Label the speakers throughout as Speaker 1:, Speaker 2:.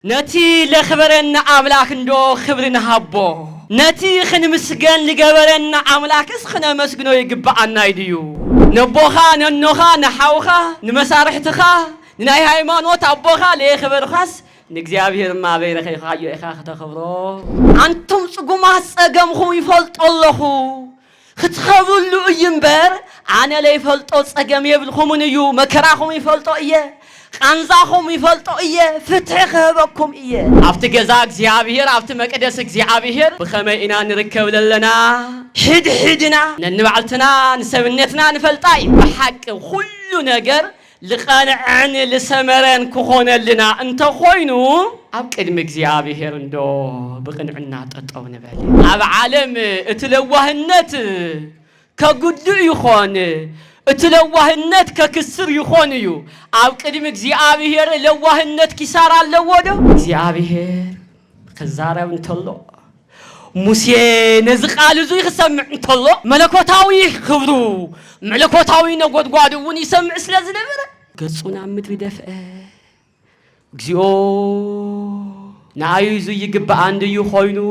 Speaker 1: نتي لخبرنا أملاك ندو خبرنا هبو نتي خن مسجن لجبرنا أملاك خنا مسجنو يجبع النايديو نبوخا ننوخا نحوخا نمسارحتخا ناي هايمانوت أبوخا لخبر خاص نجزيابير ما بين خيخايو إخاخ تخبرو أنتم سقوماس أجمخو يفلت اللهو ختخبلو ينبر أنا لا يفلتو أجم يبلخون يو مكراهم يفلتو إيه أنزاهم يفلتو إيه فتح بكم إيه أفت جزاك زيابير أفت مقدسك زيابير بخمة إنا نركب لنا حدنا ننبعتنا نسبنتنا نفلتاي بحق كل نجر لقانعن لسمرن كخون لنا أنت خوينو أبكر مجزيابير ندو بقنعنا تطو نبالي أب عالم اتلوه النت كجد يخون اتلوه النت ككسر يخونيو أبكر مجزيابير لوه النت كسار اللوده مجزيابير خزارة ونطلو موسى نزق على زوي خسمع نطلو ملكوتاوي خبرو ملكوتاوي نقود قادون يسمع سلازل نبرة قصونا متري دفع جزيو نايزو يجب عند يخوينو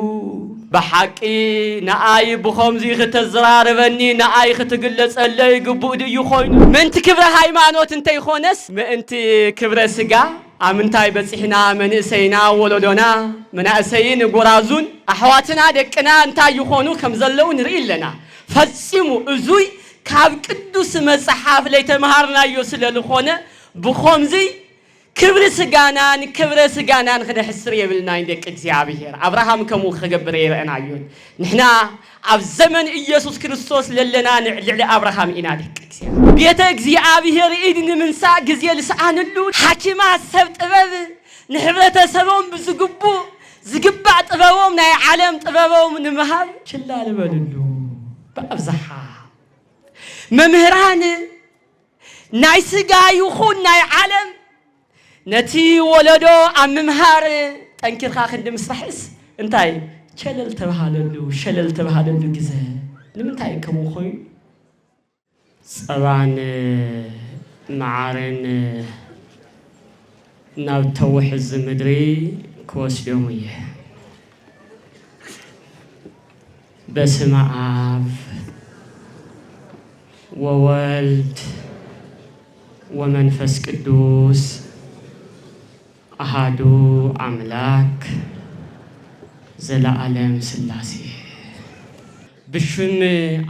Speaker 1: بحقي ناي بخمزي ختزرار بني ناي ختقلص الله يجبو دي يخوينو من تكبر هايمانوت انت يخونس ما انت كبر سقا امنتاي بصحنا من اسينا ولودنا من اسين غرازون احواتنا دقنا انت يخونو كمزلو نري لنا فصمو ازوي كاب قدوس مصحف لي تمهرنا يوسل لخونه بخمزي كبر سجانان خد حسر يبلنا عندك إخزيابير أبراهام كمو خجبر يرأنا عيون نحنا في زمن إيسوس كريستوس للنا نعلى أبراهام إنادك بيت إخزيابير إيدنا من ساق جزيل سعان اللون حكيمة السبت أبد نحبرة سبوم بزقبو زقبع طبوم ناي عالم طبوم نمهر شلال بدلو بأبزحها ممهران ناي سجا يخون ناي عالم نتي ولدو أممهار تنكر خاخن دم سرحس انتاي شلل تبهاللو جزء لمنتاي كمو خوي صبان معارن ناو توح الزمدري كوس يومية بسم آب وولد ومنفس قدوس أحدو أملاك زلعالم سلاسي بشم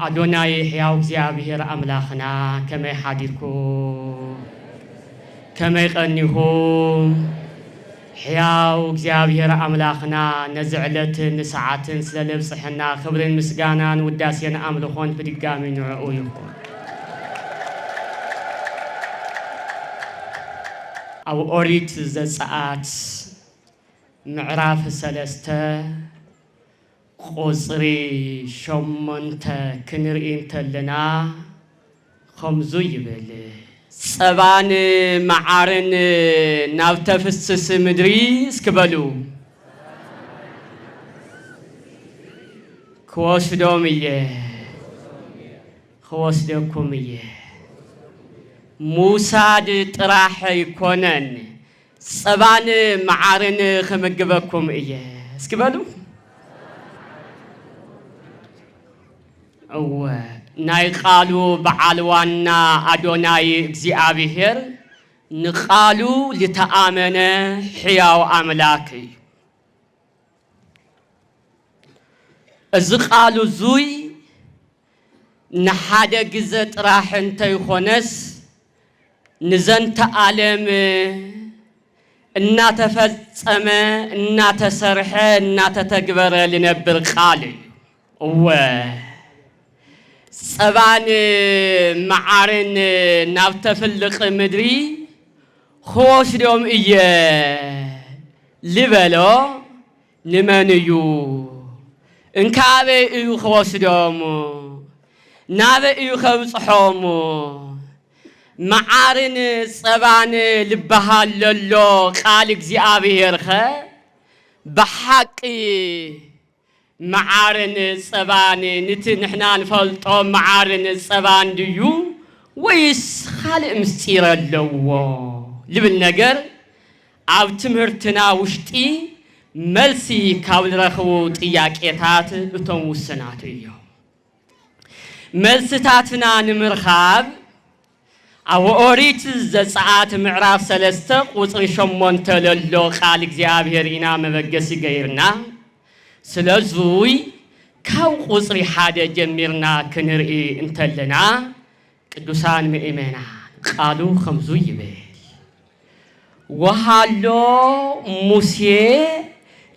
Speaker 1: أدوناي حياو زيابير أملاخنا كما يحاديركو كما يغنيهو حياو زيابير أملاخنا نزعلت نسعات سلبصحنا خبرين مسقانا وداسين أملخون بدقامي نوعو يخون أو أريد زساعات معراف سلسته قصري شمنت كنرين تلنا خمزو يبل سبان معارن ناوتفسس مدري سكبلو كواس دومية خواس دوكومية موساد طراح يكونن صبان معارن خمجبكم إيه اسكبلو أو ناي قالوا بعلوانا أدوناي إخزيابير نقالوا لتآمن حياو أملاكي إذ قالوا زوي نحادا جزت راح انت يخونس نزنت عالم النات فزم النات سرح النات تكبر لنبر قالي و سبان معارن نافتفلق مدري خوش دوم إيه لبلو نمانيو انكابي إيو خوش دومو نابي إيو خوش حومو معارن صبان لبها للو قال إخزيابير خا بحقي معارن صبان نتن احنا نفلطو معارن صبان ديو ويس خالق مستير اللو لبالنجر ኣብ ትምህርትና ውሽጢ መልሲ ካብ ዝረኽቡ ጥያቄታት እቶም ውስናት እዮም መልስታትና ንምርኻብ ኣብ ኦሪት ዘጸአት ምዕራፍ 3 ቁጽሪ 8 ለሎ ቃል እግዚአብሔር ኢና መበገሲ ገይርና ስለዙይ ካብ ቁጽሪ 1 ጀሚርና ክንርኢ እንተለና ቅዱሳን ምእመናን ቃሉ ከምዙ ይብል ወሃሎ ሙሴ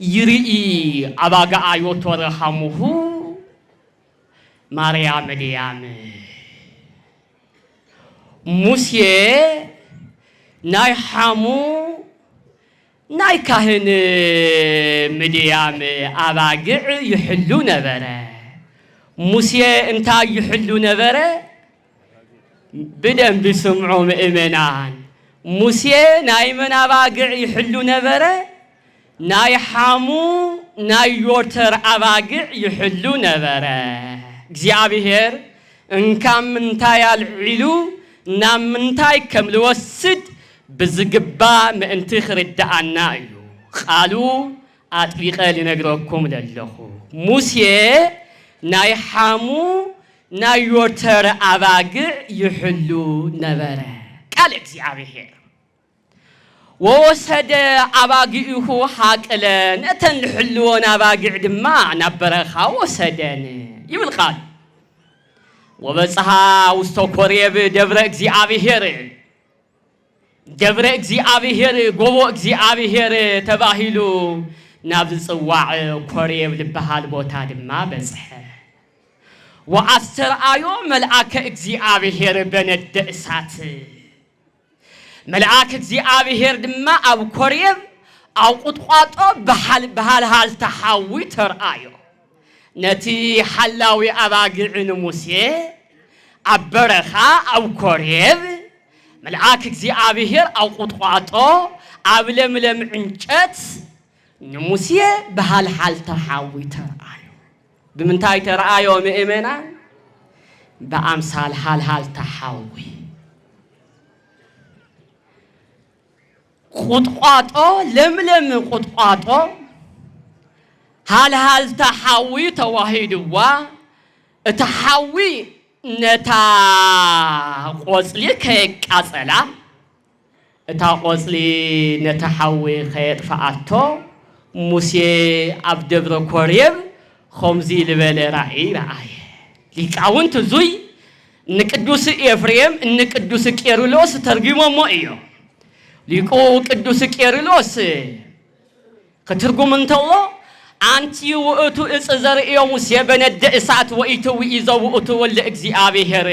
Speaker 1: ይርኢ አባጋአዮ ተረሐሙሁ ማርያም ዲያም ሙሴ ናይ ሐሙ ናይ ካህን ምድያም አባግዕ ይሕሉ ነበረ ሙሴ እንታይ ይሕሉ ነበረ በደንብ ስምዑ ምእመናን ሙሴ ናይ መን አባግዕ ይሕሉ ነበረ ናይ ሐሙ ናይ ዮተር አባግዕ ይሕሉ ነበረ እግዚአብሔር እንካም እንታይ አልዒሉ ናብ ምንታይ ከም ልወስድ ብዝግባ ምእንቲ ክርዳአና እዩ ቃሉ አጥቢቀ ልነግረኩም ለለኹ ሙሴ ናይ ሐሙ ናይ ዮተር አባግዕ ይሕሉ ነበረ ቃል እግዚአብሔር ወወሰደ አባግዕሁ ሓቅለ ነተን ልሕልዎን አባግዕ ድማ ናብ በረኻ ወሰደን ይብል ቃል ወበጽሐ ውስተ ኮሬብ ደብረ እግዚአብሔር ጎቦ እግዚአብሔር ተባሂሉ ናብ ዝጽዋዕ ኮሬብ ልበሃል ቦታ ድማ በጽሐ ወአስተርአዮ መልአከ እግዚአብሔር በነደ እሳት መልአክ እግዚአብሔር ድማ ኣብ ኮሬብ ኣብ ቁጥቋጦ በሃልሃል ተሓዊ ተርአዮ ነቲ ሓላዊ አባግዕን ሙሴ ኣብ በረኻ ኣብ ኮሬብ መልአክ እግዚአብሔር ኣብ ቁጥቋጦ ኣብ ለምለም ዕንጨት ንሙሴ በሃልሃል ተሓዊ ተርአዮ ብምንታይ ተርአዮ ምእመናን በአምሳል ሃልሃል ተሓዊ ቁጥቋጦ ለምለም ቁጥቋጦ ሃልሃል ተሓዊ ተዋሂድዋ እተሓዊ ነታ ቆጽሊ ከየቃጸላ እታ ቆጽሊ ነታ ሓዊ ከየጥፋኣቶ ሙሴ ኣብ ደብረ ኮሬብ ኸምዚ ልበለ ራእይ ረአየ ሊቃውንት ዙይ ንቅዱስ ኤፍሬም ንቅዱስ ቄርሎስ ተርጉሞሞ እዮም ሊቁ ቅዱስ ቄርሎስ ከትርጉም እንተሎ አንቲ ውእቱ እጽ ዘርእዮ ሙሴ በነደ እሳት ወኢትውኢ ዘውእቱ ወልደ እግዚአብሔር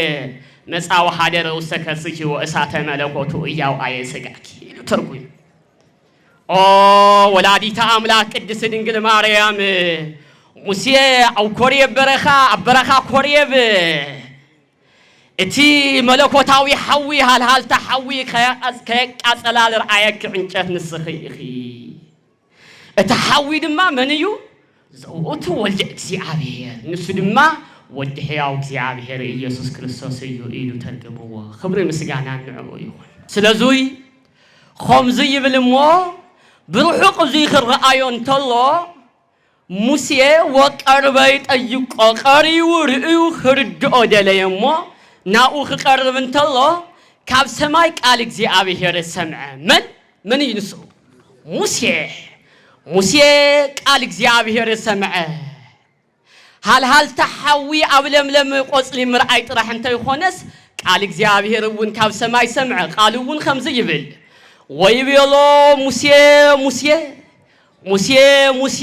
Speaker 1: መጻው ሓደረ ውስተ ከርሥኪ ወእሳተ መለኮቱ እያው አየ ስጋኪ ተርጉም ኦ ወላዲተ አምላክ ቅድስት ድንግል ማርያም ሙሴ ኣብ ኮሬብ በረኻ ኣብ በረኻ ኮሬብ እቲ መለኮታዊ ሓዊ ሃልሃል ተሓዊ ከየቃጸላ ዝረአየኪ ዕንጨት ንስኺ ኢኺ እቲ ሓዊ ድማ መን እዩ ዘውእቱ ወልደ እግዚአብሔር ንሱ ድማ ወዲ ሕያው እግዚአብሔር ኢየሱስ ክርስቶስ እዩ ኢሉ ተርጉምዎ ክብሪ ምስጋና ንዕኡ ይኹን ስለዙይ ኸምዚ ይብል እሞ ብርሑቕ እዙይ ክረአዮ እንተሎ ሙሴ ወቀርበይ ጠይቆ ቀሪቡ ርእዩ ክርድኦ ደለየ እሞ ናኡ ክቀርብ እንተሎ ካብ ሰማይ ቃል እግዚአብሔር ሰምዐ መን እዩ ንሱ ሙሴ ቃል እግዚአብሔር ሰምዐ ሃልሃል ተሓዊ ኣብ ለምለም ቆጽሊ ምርአይ ጥራሕ እንተይኾነስ ቃል እግዚአብሔር እውን ካብ ሰማይ ሰምዐ ቃል እውን ከምዚ ይብል ወይቤሎ ሙሴ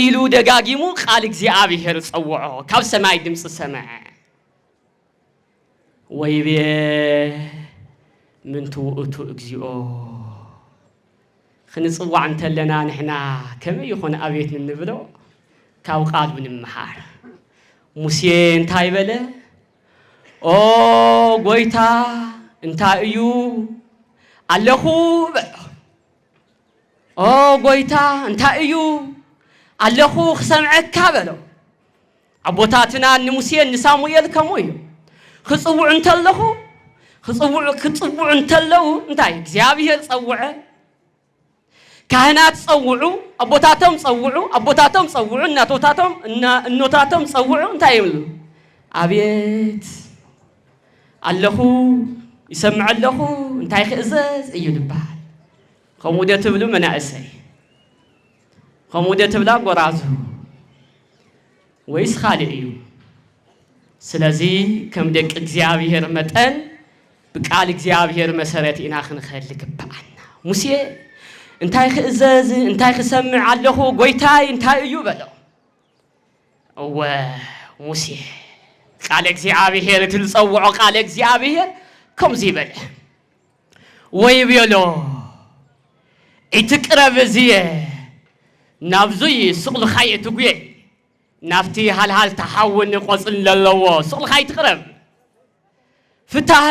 Speaker 1: ኢሉ ደጋጊሙ ቃል እግዚአብሔር ጸውዖ ካብ ሰማይ ድምፂ ሰምዐ ወይቤ ምንቱ ውእቱ እግዚኦ ክንጽዋዕ እንተለና ንሕና ከመይ ይኾነ ኣብየት ንብሎ ካብ ቃሉ ንምሓር ሙሴ እንታይ በለ ኦ ጎይታ እንታይ እዩ ኣለኹ በሎ ኦ ጎይታ እንታይ እዩ ኣለኹ ክሰምዐካ በሎ ኣቦታትና ንሙሴ ንሳሙኤል ከምኡ እዩ ክጽውዕ እንተለዉ እንታይ እግዚአብሔር ጸውዐ ካህናት ጸውዑ አቦታቶም ጸውዑ እናቶታቶም ጸውዑ እንታይ ይብሉ አቤት አለኹ ይሰምዕ ኣለኹ እንታይ ክእዘዝ እዩ ልባል ከምኡ ደ ትብሉ መናእሰይ ከምኡ ደ ትብላ ጎራዙ ወይስ ካልእ እዩ ስለዚ ከም ደቂ እግዚአብሔር መጠን በቃል እግዚአብሔር መሰረት ኢና ክንኸል ግባአና ሙሴ እንታይ ክእዘዝ እንታይ ክሰምዕ ኣለኹ ጎይታይ እንታይ እዩ በሎ ሙሴ ቃል እግዚአብሔር ትልጸውዖ ቃል እግዚአብሔር ከምዚ በለ ወይ ብሎ እትቅረብ እዚየ ናብዙይ ስቕልኻይ እትጉየ ናፍቲ ሃልሃል ተሓውን ቆጽል ለለዎ ስቕልኻይ ትቅረብ ፍታህ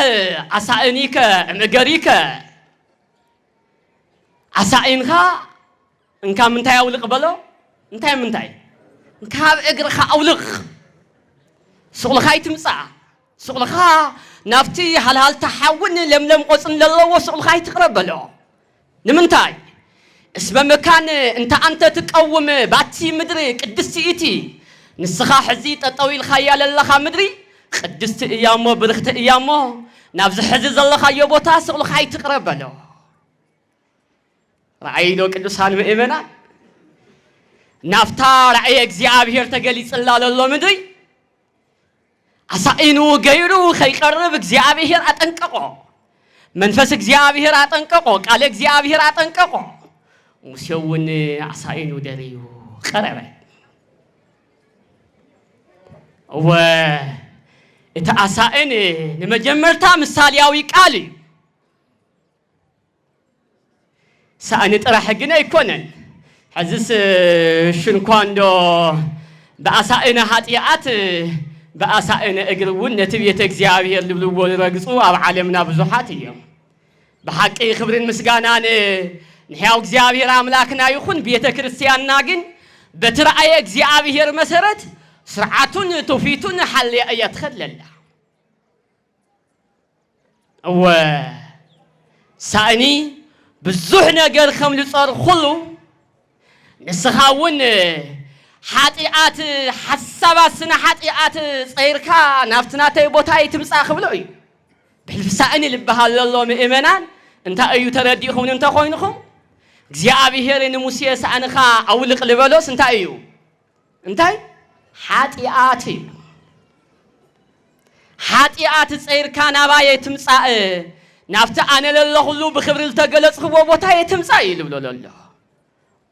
Speaker 1: አሳእኒከ እምገሪከ አሳእንኻ እንካ ምንታይ አውልቕ በሎ ምንታይ ካብ እግርኻ አውልቕ ስቕልኻይ ትምጻእ ስቕልኻ ናፍቲ ሃልሃል ተሓውን ለምለም ቆጽል ለለዎ ስቕልኻይ ትቅረብ በሎ ንምንታይ እስመ መካን እንተ አንተ ትቀውም ባቲ ምድሪ ቅድስቲ ኢቲ ንስኻ ሕዚ ጠጠው ኢልኻያ ለለኻ ምድሪ ቅድስቲ እያሞ ብርኽቲ እያሞ ናብዚ ሕዚ ዘለኻዮ ቦታ ስቕልኻይ ትቅረብ በሎ ረአይዶ ቅዱሳን ምእመናን ናፍታ ራእየ እግዚአብሔር ተገሊጽላ ለሎ ምድሪ አሳኢኑ ገይሩ ከይቀርብ እግዚአብሔር አጠንቀቆ መንፈስ እግዚአብሔር አጠንቀቆ ቃል እግዚአብሔር አጠንቀቆ ሙሴውን አሳኢኑ ደሪዩ ቀረበ እቲ አሳኢን ንመጀመርታ ምሳሌያዊ ቃል እዩ ሳእኒ ጥራሕ ግን ኣይኮነን ሕዝስ ሽንኳንዶ በአሳኢነ ኃጢአት በአሳኢነ እግር እውን ነቲ ቤተ እግዚአብሔር ልብልዎ ዝረግጹ ኣብ ዓለምና ብዙሓት እዮም በሐቂ ክብርን ምስጋናን ንሕያው እግዚአብሔር አምላክና ይኹን ቤተ ክርስቲያንና ግን በትርአየ እግዚአብሔር መሰረት ስርዓቱን ትውፊቱን ሓልያ እያ ትኸለላ ሳእኒ ብዙሕ ነገር ከም ልጸር ኩሉ ንስኻ እውን ኃጢአት ሓሳባት ስነ ኃጢአት ጸይርካ ናፍትናተይ ቦታ ይትምጻእ ክብሎ እዩ ብሕልፊ ሳእኒ ልበሃል ዘሎ ምእመናን እንታይ እዩ ተረዲእኹም እንተ ኮይንኹም እግዚአብሔር ንሙሴ ሳእንኻ አውልቕ ልበሎስ እንታይ እዩ እንታይ ኃጢአት እዩ ኃጢአት ጸይርካ ናባየ ትምጻእ ናፍቲ ኣነ ለለኹሉ ብክብሪ ዝተገለጽኽዎ ቦታ የትምጻእ እዩ ልብሎ ዘሎ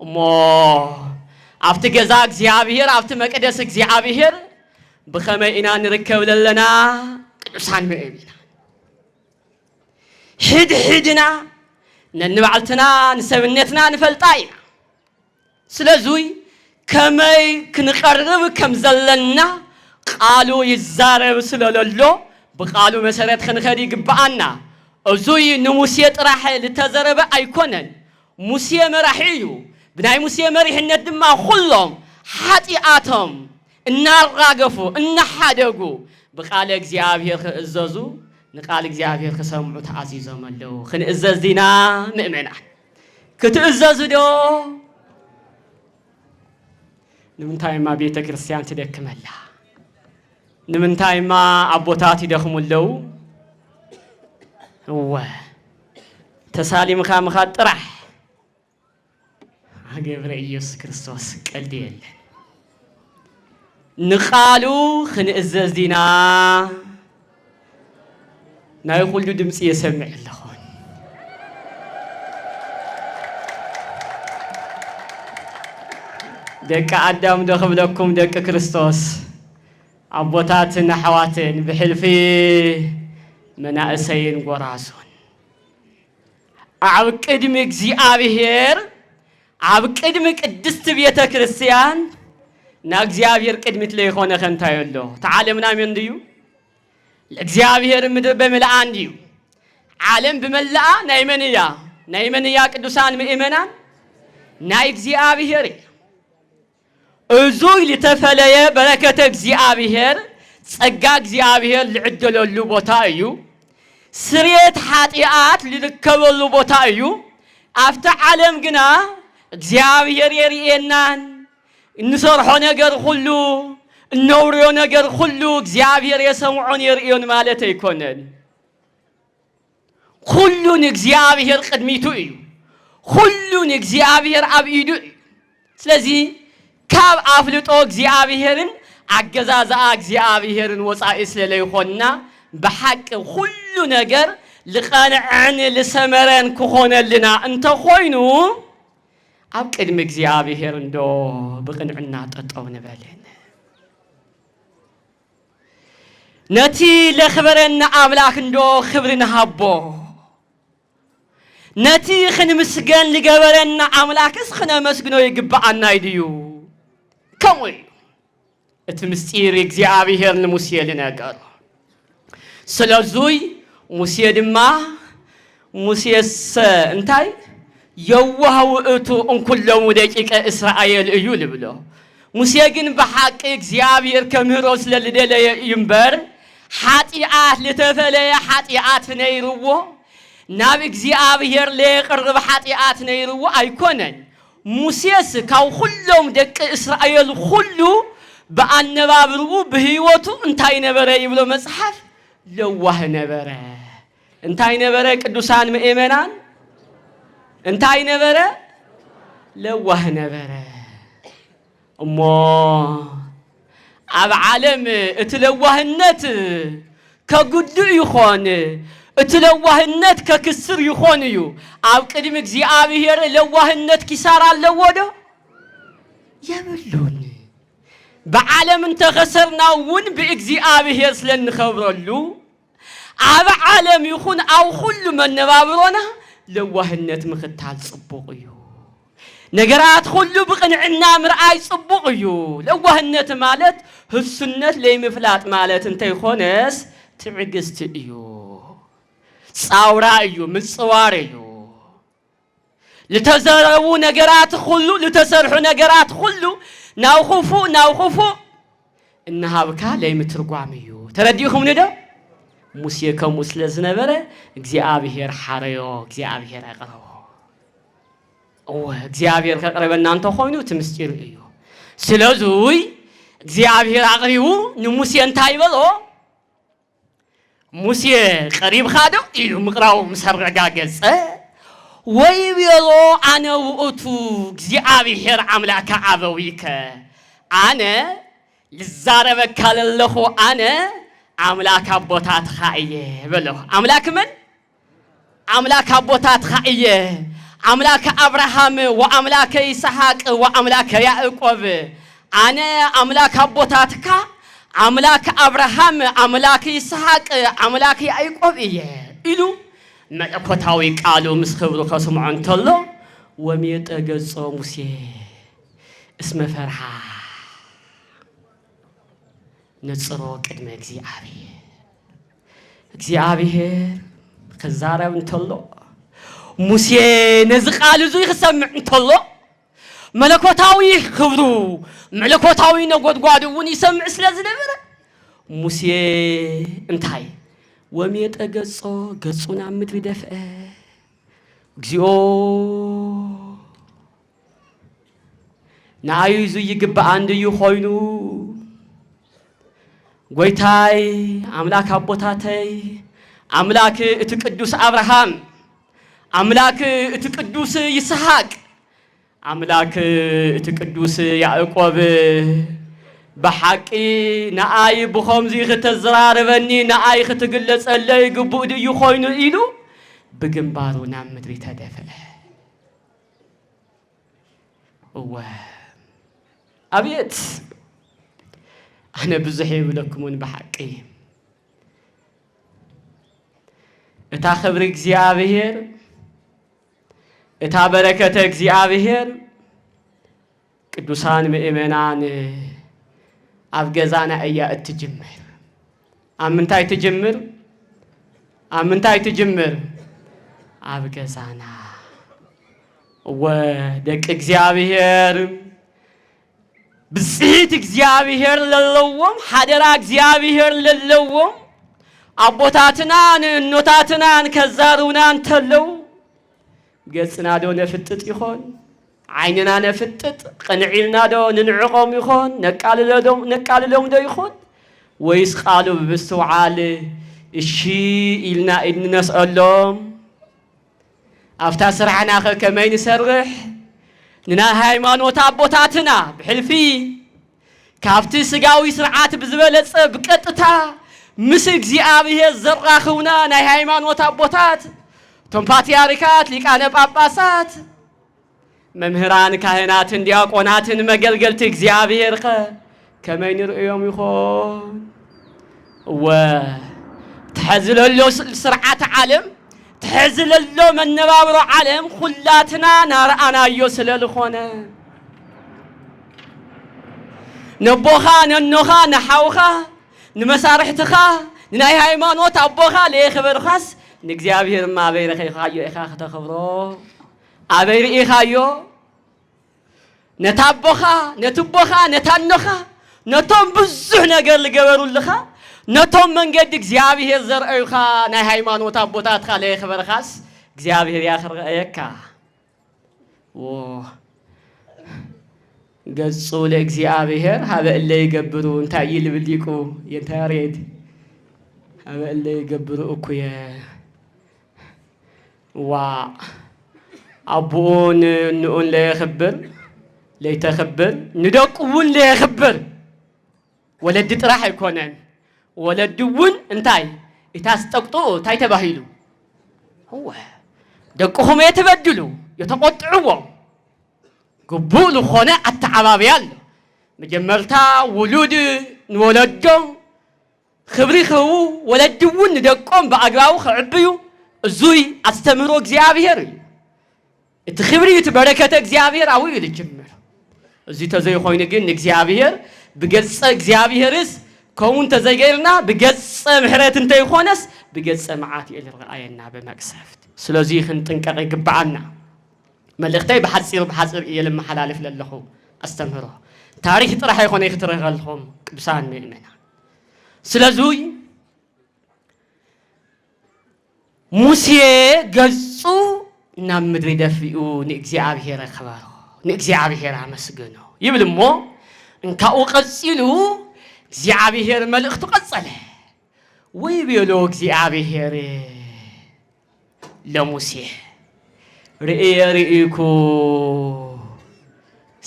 Speaker 1: እሞ ኣብቲ ገዛ እግዚአብሔር ኣብቲ መቅደስ እግዚአብሔር ብኸመይ ኢና ንርከብ ለለና ቅዱሳን ምእመናን ሕድሕድና ነንባዕልትና ንሰብነትና ንፈልጣ ኢና ስለዙይ ከመይ ክንቀርብ ከም ዘለና ቃሉ ይዛረብ ስለለሎ ብቃሉ መሰረት ክንኸድ ይግባአና እዙይ ንሙሴ ጥራሕ ልተዘረበ ኣይኮነን ሙሴ መራሒ እዩ ብናይ ሙሴ መሪሕነት ድማ ኩሎም ኃጢአቶም እናራገፉ እናሓደጉ ብቃል እግዚአብሔር ክእዘዙ ንቃል እግዚአብሔር ክሰምዑ ተኣዚዞም ኣለዉ ክንእዘዝ ዲና ምእመናን ክትእዘዙ ዶ ንምንታይማ ቤተ ክርስቲያን ትደክመላ ንምንታይማ ኣቦታት ይደኽሙ ኣለዉ ተሳሊምኻ ምኻ ጥራሕ ገብረ ኢየሱስ ክርስቶስ ቀልዲ የለን ንቃሉ ክንእዘዝ ዲና ናይ ኩሉ ድምፂ የሰምዕ ኣለኹን ደቂ ኣዳም ዶ ክብለኩም ደቂ ክርስቶስ ኣቦታትን ኣሕዋትን ብሕልፊ መናእሰይን ጎራዙን ኣብ ቅድሚ እግዚአብሔር ኣብ ቅድሚ ቅድስቲ ቤተ ክርስቲያን ና እግዚአብሔር ቅድሚት ለይኾነ ከንታይ ኣሎ ተዓለምና ምን ድዩ ለእግዚአብሔር ምድር በመልአን ድዩ ዓለም ብመላአ ናይ መንያ ቅዱሳን ምእመናን ናይ እግዚአብሔር እዙይ ልተፈለየ በረከተ እግዚአብሔር ጸጋ እግዚአብሔር ልዕደለሉ ቦታ እዩ ስርየት ኃጢአት ልርከበሉ ቦታ እዩ أفتح عالم جنا እግዚአብሔር የርኤናን እንሰርሖ ነገር ሁሉ እነውሪዮ ነገር ሁሉ እግዚአብሔር የሰምዖን የርኤን ማለት አይኮነን ሁሉን እግዚአብሔር ቅድሚቱ እዩ ሁሉን እግዚአብሔር አብኢዱ ስለዚህ ካብ አፍልጦ እግዚአብሔርን አገዛዛ እግዚአብሔርን ወጻኢ ስለለይኾንና በሐቅ ሁሉ ነገር لقانعن لسمرن كخونلنا انت خوينو اب قدم እግዚአብሔር እንዶ بقنعنا ጠጠው ንበልን ነቲ ለኽበረና አምላክ እንዶ ክብርን ሃቦ ነቲ ክንምስገን ልገበረና አምላክስ ክነመስግኖ ይግባአና ይድዩ ከመይ እቲ ምስጢር እግዚአብሔር ለሙሴ ለነገር ስለዚህ ሙሴ ድማ ሙሴስ እንታይ የዋህው እቱ እንኩሎም ደቂቀ እስራኤል እዩ ልብሎ ሙሴ ግን በሐቅ እግዚአብሔር ከምህሮ ስለልደለ ይምበር ኃጢአት ለተፈለየ ኃጢአት ነይርዎ ናብ እግዚአብሔር ለቅርብ ኃጢአት ነይርዎ አይኮነን ሙሴስ ካው ሁሉም ደቂቀ እስራኤል ሁሉ በአነባብሩ በህይወቱ እንታይ ነበረ ይብሎ መጽሐፍ ለዋህ ነበረ እንታይ ነበረ ቅዱሳን ምእመናን እንታይ ነበረ ለዋህ ነበረ እሞ አብ ዓለም እትለዋህነት ከጉድ ይሆን እትለዋህነት ከክስር ይሆን እዩ አብ ቅድም እግዚአብሔር ለዋህነት ኪሳራ አለወዶ የብሉን በዓለም ተኸሰርናውን በእግዚአብሔር ስለንኸብረሉ አብ ዓለም ይኹን አው ሁሉ መነባብሮና ለዋህነት ምኽታል ጽቡቅ እዩ ነገራት ሁሉ ብቅንዕና ምርአይ ጽቡቅ እዩ ለዋህነት ማለት ህሱነት ለይምፍላጥ ማለት እንታይ ኾነስ ትዕግስት እዩ ጻውራ እዩ ምጽዋር እዩ ለተዘረቡ ነገራት ሁሉ ለተሰርሑ ነገራት ሁሉ ናውኹፉ እናሃብካ ለይምትርጓም እዩ ተረዲኹም ንደ ሙሴ ከሙስለ ዝነበረ እግዚአብሔር ሓረዮ እግዚአብሔር አቀረቦ እግዚአብሔር ከቀረበና አንተ ሆይኑ ትምስጢር እዩ ስለዚህ እግዚአብሔር አቅሪቡ ንሙሴ እንታይ በሎ ሙሴ ቀሪብ ካዶ እዩ ምቅራው ምሰርጋ ገጸ ወይ ቢሎ አነ ውእቱ እግዚአብሔር አምላከ አበዊከ አነ ልዛረበካ ለለኹ አነ አምላክ አቦታት ኻየ በሎ አምላክ ምን አምላክ አቦታት ኻየ አምላክ አብርሃም ወአምላክ ይስሐቅ ወአምላክ ያዕቆብ አነ አምላክ አቦታትካ አምላክ አብርሃም አምላክ ይስሐቅ አምላክ ያዕቆብ እየ ኢሉ መለኮታዊ ቃሉ ምስ ክብሩ ከስምዖ እንተሎ ወሜጠ ገጾ ሙሴ እስመ ፈርሃ ነጽሮ ቅድመ እግዚአብሔር ከዛረብ እንተሎ ሙሴ ነዚ ቃል ዙ ይሰምዕ እንተሎ መለኮታዊ ክብሩ መለኮታዊ ነጎድጓዱን ይሰምዕ ስለዝነበረ ሙሴ እንታይ ወሜጠ ገጾ ገጹና ምድሪ ደፍአ እግዚኦ ናይዙ ይግባእ አንድዩ ኾይኑ ጎይታይ አምላክ አቦታተይ አምላክ እቲ ቅዱስ አብርሃም አምላክ እቲ ቅዱስ ይስሐቅ አምላክ እቲ ቅዱስ ያዕቆብ በሐቂ ናአይ ብኸምዚ ክትዝራረበኒ ናአይ ክትግለጸለይ ግቡእ ድዩ ኾይኑ ኢሉ ብግንባሩ ናብ ምድሪ ተደፍአ አቤት أنا بزحي ولكمون بحقي إتا خبر እግዚአብሔር إتا بركة እግዚአብሔር ቅዱሳን ምእመናን አብገዛና እያ እትጅምር አምንታይ ትጅምር አብገዛና ወደቅ እግዚአብሔር ብጽሕት እግዚአብሔር ለለውም ሐደራ እግዚአብሔር ለለውም አቦታትናን እኖታትናን ከዛሩናን ተለው قصنا دو نفتت يخون عيننا نفتت قنعيلنا دو ننعقم يخون نقال لهم دو يخون ويس قالوا بسوعال الشي إلنا إن نسألهم أفتا سرعنا كمين سرح ننا هايمانوت أبوتاتنا بحلفي كافتي سقاوي سرعات بزبالة بكتتا مسك زيابيه الزراخونا ناي هايمانوت أبوتات توم باتياريكات ليك أنا باباسات ممهران كاهنات دياقونات مقلقلتك زيابيه رقا كمين رؤيهم يخون و تحزل له سرعات عالم تحزل له من نبابر عالم خلاتنا نار أنا يوصل لخونا نبوخا ننوخا نحوخا نمسارحتخا ناي هايمانوت أبوخا ليه خبر خاص نكزيابير ما بير خيخايو إخاخ تخبرو أبير إخايو نتابوخا نتبوخا نتانوخا نتوم بزح نقر لقبرو لخا نتوم من قدك زيابيه الزرعيخا ناي هايمانوت أبوتات خالي خبر خاص زيابيه ياخر ايكا قصوا لك زيابيه هذا اللي يقبرو انتا يلبليكو ينتا ريد هذا اللي يقبرو اكويا أبون نقول لي يخبر ليتخبر ندقون لي يخبر ولد راح يكونن ولد ون انتاي يتاستقطو تاي تباهيلو هو دقهم يتبدلوا يتقطعوا قبول خونه التعبابيال مجمرتا ولود نولدهم خبري خو ولد ون ندقهم بأقراو خعبيو زوي استمروا እግዚአብሔር እትخبري تبركه እግዚአብሔር አው ይልጅምር እዚ ተዘይ ኮይኑ ግን እግዚአብሔር بገጸ እግዚአብሔርስ ከውን ተዘገይርና بገጸ ምሕረት እንተ ይኾነስ بገጸ መዓት ይልርአየና በመቅሰፍት ስለዚህ ክንጥንቀቅ ይግባአና መልእክተይ በሐጽር የለመሐላለፍ ለለኹ አስተምሮ ታሪክ ጥራህ ይኾነ ይክትረኸልኹም ቅዱሳን ምእመና ስለዚህ موسى قصو نمدري دفئو نእግዚአብሔር خبرو نእግዚአብሔር አመስግኖ ይብልሞ እንካኡ ቀጽሉ እግዚአብሔር መልእክቱ ቀጸለ ወይ ቢሎ እግዚአብሔር ለሙሴ ርኢኩ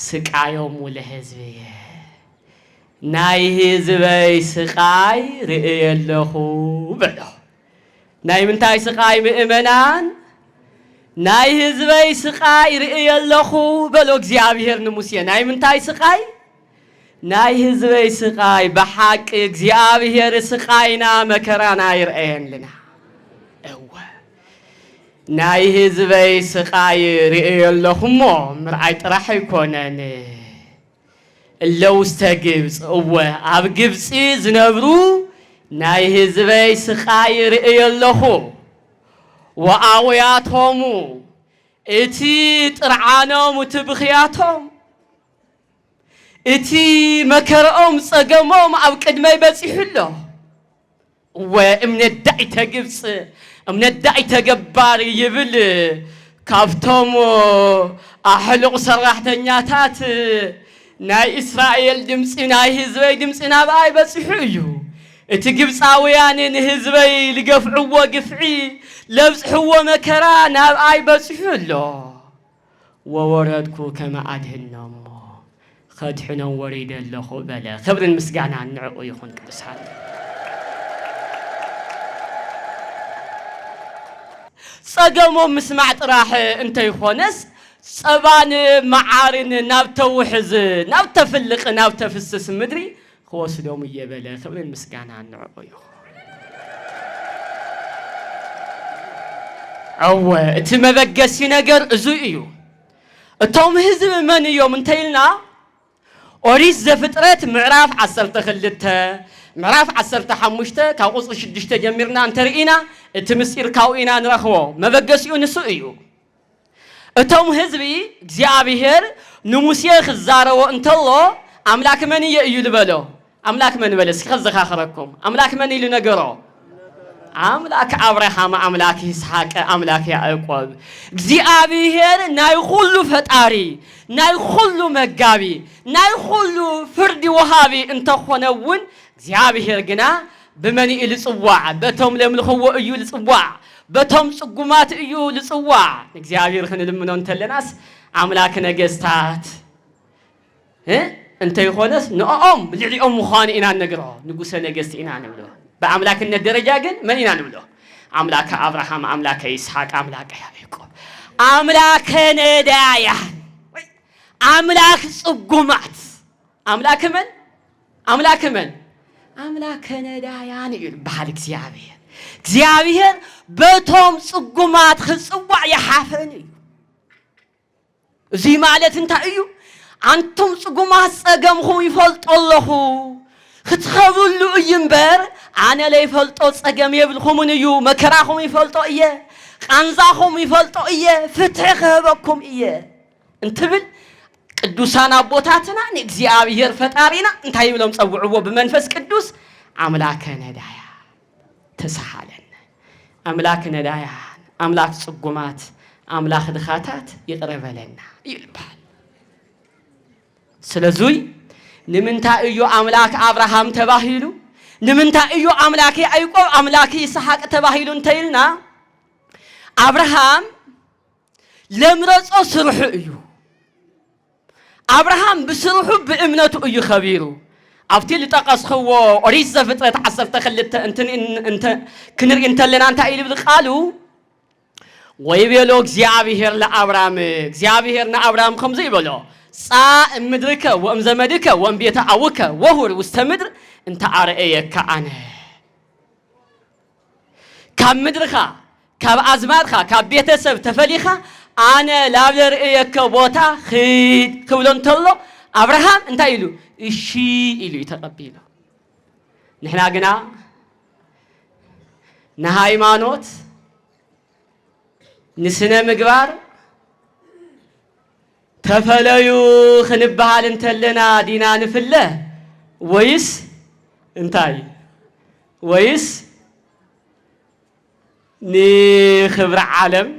Speaker 1: ስቃዮም ለህዝብ ናይ ህዝበይ ስቃይ ርኢየለኹ በሎ ناي من تاي سقاي مؤمنان ناي هزبي سقاي رئي اللخو بلو እግዚአብሔር نموسيا ناي من تاي سقاي ناي هزبي سقاي بحق እግዚአብሔር سقاينا مكرانا يرئين لنا ايوه ناي هزبي سقاي رئي اللخو مو مرعي طرح يكونن اللو استجبس اوه اب جبسي زنبرو ناي هزبي سقاي رئيلخو وآوياتهم اتي ترعانهم وتبخياتهم اتي مكرهم صقمهم او قدمي بصيحلو وامن الدعي تقبص امن الدعي تقبار يبل كافتهم احلق سراحتنياتات ناي اسرائيل دمصي ناي هزبي دمصي ناباي بصيحيو اتجبصاويان هزبي لقفعو قفعي لبصحو مكرا ناباي بصيحلو ووردكو كما ادهنم خدحنا وريد اللخو بلا خبر المسقانا نعقو يخون كبسحات صقمو مسمعت راح انت يخونس صبان معارن نابتوحز نابتفلق نابتفسس مدري خوص دوم يبلا خبر المسقانا نعقو يخون او اتمبقسي نقر ازو ايو اتوم هزب من يوم انتيلنا أوريس زفترات معراف عسرت خلتها معراف عسرت حمشته كاوص شدشته جمرنا انترئينا تمسير كاوينا نرخو ما بقسيو نسويو اتوم هزبي እግዚአብሔር نموسيه خزارو انتلو املاك من ييو لبلو املاك من بلس خزخاخركم املاك من يلو نغرو አምላክ አብርሃም አምላክ ይስሐቅ አምላክ ያዕቆብ እግዚአብሔር ናይ ሁሉ ፈጣሪ ናይ ሁሉ መጋቢ ናይ ሁሉ ፍርድ ወሃቢ እንተኾነውን እግዚአብሔር ግና በመኒ ልጽዋዕ በቶም ለምልኽዎ እዩ ልጽዋዕ በቶም ጽጉማት እዩ ልጽዋዕ እግዚአብሔር ክንልምኖ እንተለናስ አምላክ ነገስታት እንተ ይኾነስ ንኦም ልዕሊኦም ምዃን ኢና ነግሮ ንጉሰ ነገስት ኢና ንብሎ በአምላክነት ደረጃ ግን ምን ኢና ንብሎ አምላክ አብርሃም አምላክ ይስሐቅ አምላክ ያዕቆብ አምላክ ነዳያን አምላክ ጽጉማት አምላክ ምን አምላክ ነዳያን ይባል እግዚአብሔር በቶም ጽጉማት ክጽዋዕ ይሓፈን እዩ እዚ ማለት እንታይ እዩ አንቱም ጽጉማት ጸገምኩም ይፈልጦለኹ ክትኸብሉ እምበር አነ ላይ ፈልጦ ጸገም የብልኹምን እዩ መከራኹም ይፈልጦ እየ ቃንዛኹም ይፈልጦ እየ ፍትሕ ክህበኩም እየ እንትብል ቅዱሳን አቦታትና እግዚአብሔር ፈጣሪና እንታይ ብሎም ጸውዕዎ በመንፈስ ቅዱስ አምላከ ነዳያ ተሳሃለን አምላክ ነዳያን አምላክ ጽጉማት አምላክ ድኻታት ይቅረበለና ይልባል ስለዚህ ንምንታ እዩ አምላክ አብርሃም ተባሂሉ ንምንታ እዩ አምላክ ያዕቆብ አምላክ ይስሐቅ ተባሂሉ እንተይልና አብርሃም ለምረጾ ስሩሕ እዩ አብርሃም በስሩሑ በእምነቱ እዩ ኸቢሩ አፍቲ ልጠቀስኽዎ ኦሪት ዘፍጥረት 12 እንተ ክንርኢ እንተለና እንታይ ይብል ቃሉ ወይቤሎ እግዚአብሔር ለአብርሃም ከምዚ ይበሎ ጻ ምድርከ ወእም ዘመድከ ወእም ቤተ አውከ ወሁር ውስተ ምድር እንተ አርአየከ አነ ካብ ምድርኻ ካብ አዝማድኻ ካብ ቤተሰብ ተፈሊኻ አነ ላብለርእየከ ቦታ ኺድ ክብሎ እንተሎ አብርሃም እንታይ ኢሉ እሺ ኢሉ ተቀቢሉ ንሕና ግና ንሃይማኖት ንስነ ምግባር ተፈለዩ ክንበሃል እንተለና ዲና ንፍለ ወይስ እንታይ ወይስ ንኽብሪ ዓለም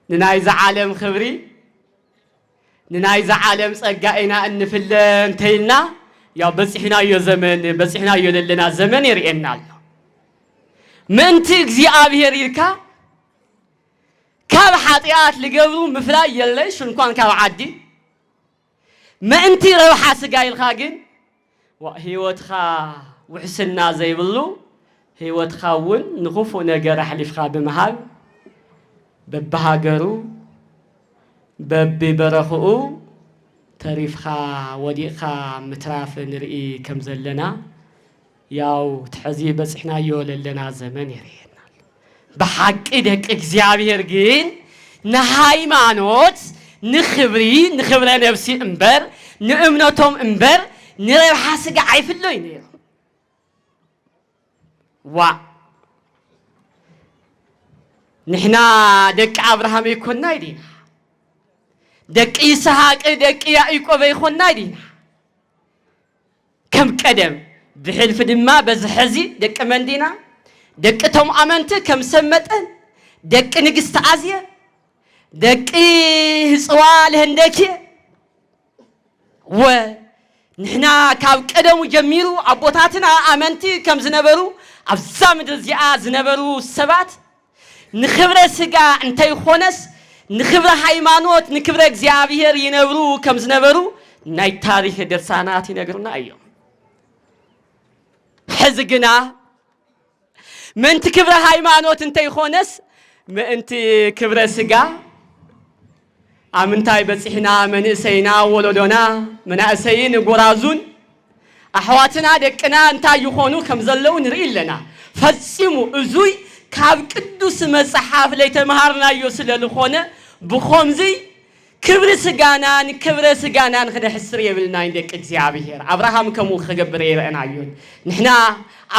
Speaker 1: ንናይዚ ዓለም ክብሪ ንናይዚ ዓለም ጸጋ ኢና እንፍለ እንተይልና ያው በፂሕናዮ ለለና ዘመን ይርኤና ኣሎ ምንቲ እግዚአብሔር ይልካ ካብ ኃጢአት ልገብሩ ምፍላይ የለሽ እንኳን ካብ ዓዲ ምእንቲ ረብሓ ስጋ ኢልካ ግን ህይወትኻ ውሕስና ዘይብሉ ህይወትኻ እውን ንኽፉእ ነገር ኣሕሊፍካ ብምሃብ በብሃገሩ በቢበረኽኡ ተሪፍካ ወዲቕካ ምትራፍ ንርኢ ከም ዘለና ያው ትሕዚ በፂሕናዮ ለለና ዘመን ይርኤናል በሐቂ ደቂ እግዚአብሔር ግን ንሃይማኖት ንኽብረ ነፍሲ እምበር ንእምነቶም እምበር ንረብሓ ስጋ አይፍሎይ ነይሩ ንሕና ደቂ አብርሃም ይኮንና ዲና ደቂ ይስሐቅ ደቂ ያዕቆብ ይኮንና ዲና ከም ቀደም ብሕልፍ ድማ በዝሕዚ ደቂ መንዲና ደቂ ቶም አመንቲ ከም ሰመጠን ደቂ ንግስት አዝየ ደቂ ህፅዋ ለህንደኪ ንሕና ካብ ቀደሙ ጀሚሩ አቦታትና አመንቲ ከም ዝነበሩ ኣብዛ ምድር እዚኣ ዝነበሩ ሰባት ንኽብረ ስጋ እንተይኾነስ ንኽብረ ሃይማኖት ንክብረ እግዚአብሔር ይነብሩ ከም ዝነበሩ ናይ ታሪክ ድርሳናት ይነግሩና እዮም ሕዚ ግና ምንቲ ክብረ ሃይማኖት እንተይኾነስ ምእንቲ ክብረ ስጋ አምንታይ በፂሕና መንእሰይና ወለዶና መናእሰይን ጎራዙን ኣሕዋትና ደቅና እንታይ ይኾኑ ከም ዘለው ንርኢ ኣለና ፈፂሙ እዙይ ካብ ቅዱስ መጽሓፍ ላይ ተማሃርናዮ ስለልኾነ ብኾምዚ ክብሪ ስጋናን ክነሕስር የብልና ደቂ እግዚአብሔር አብርሃም ከምኡ ክገብር ይረአናዮን ንሕና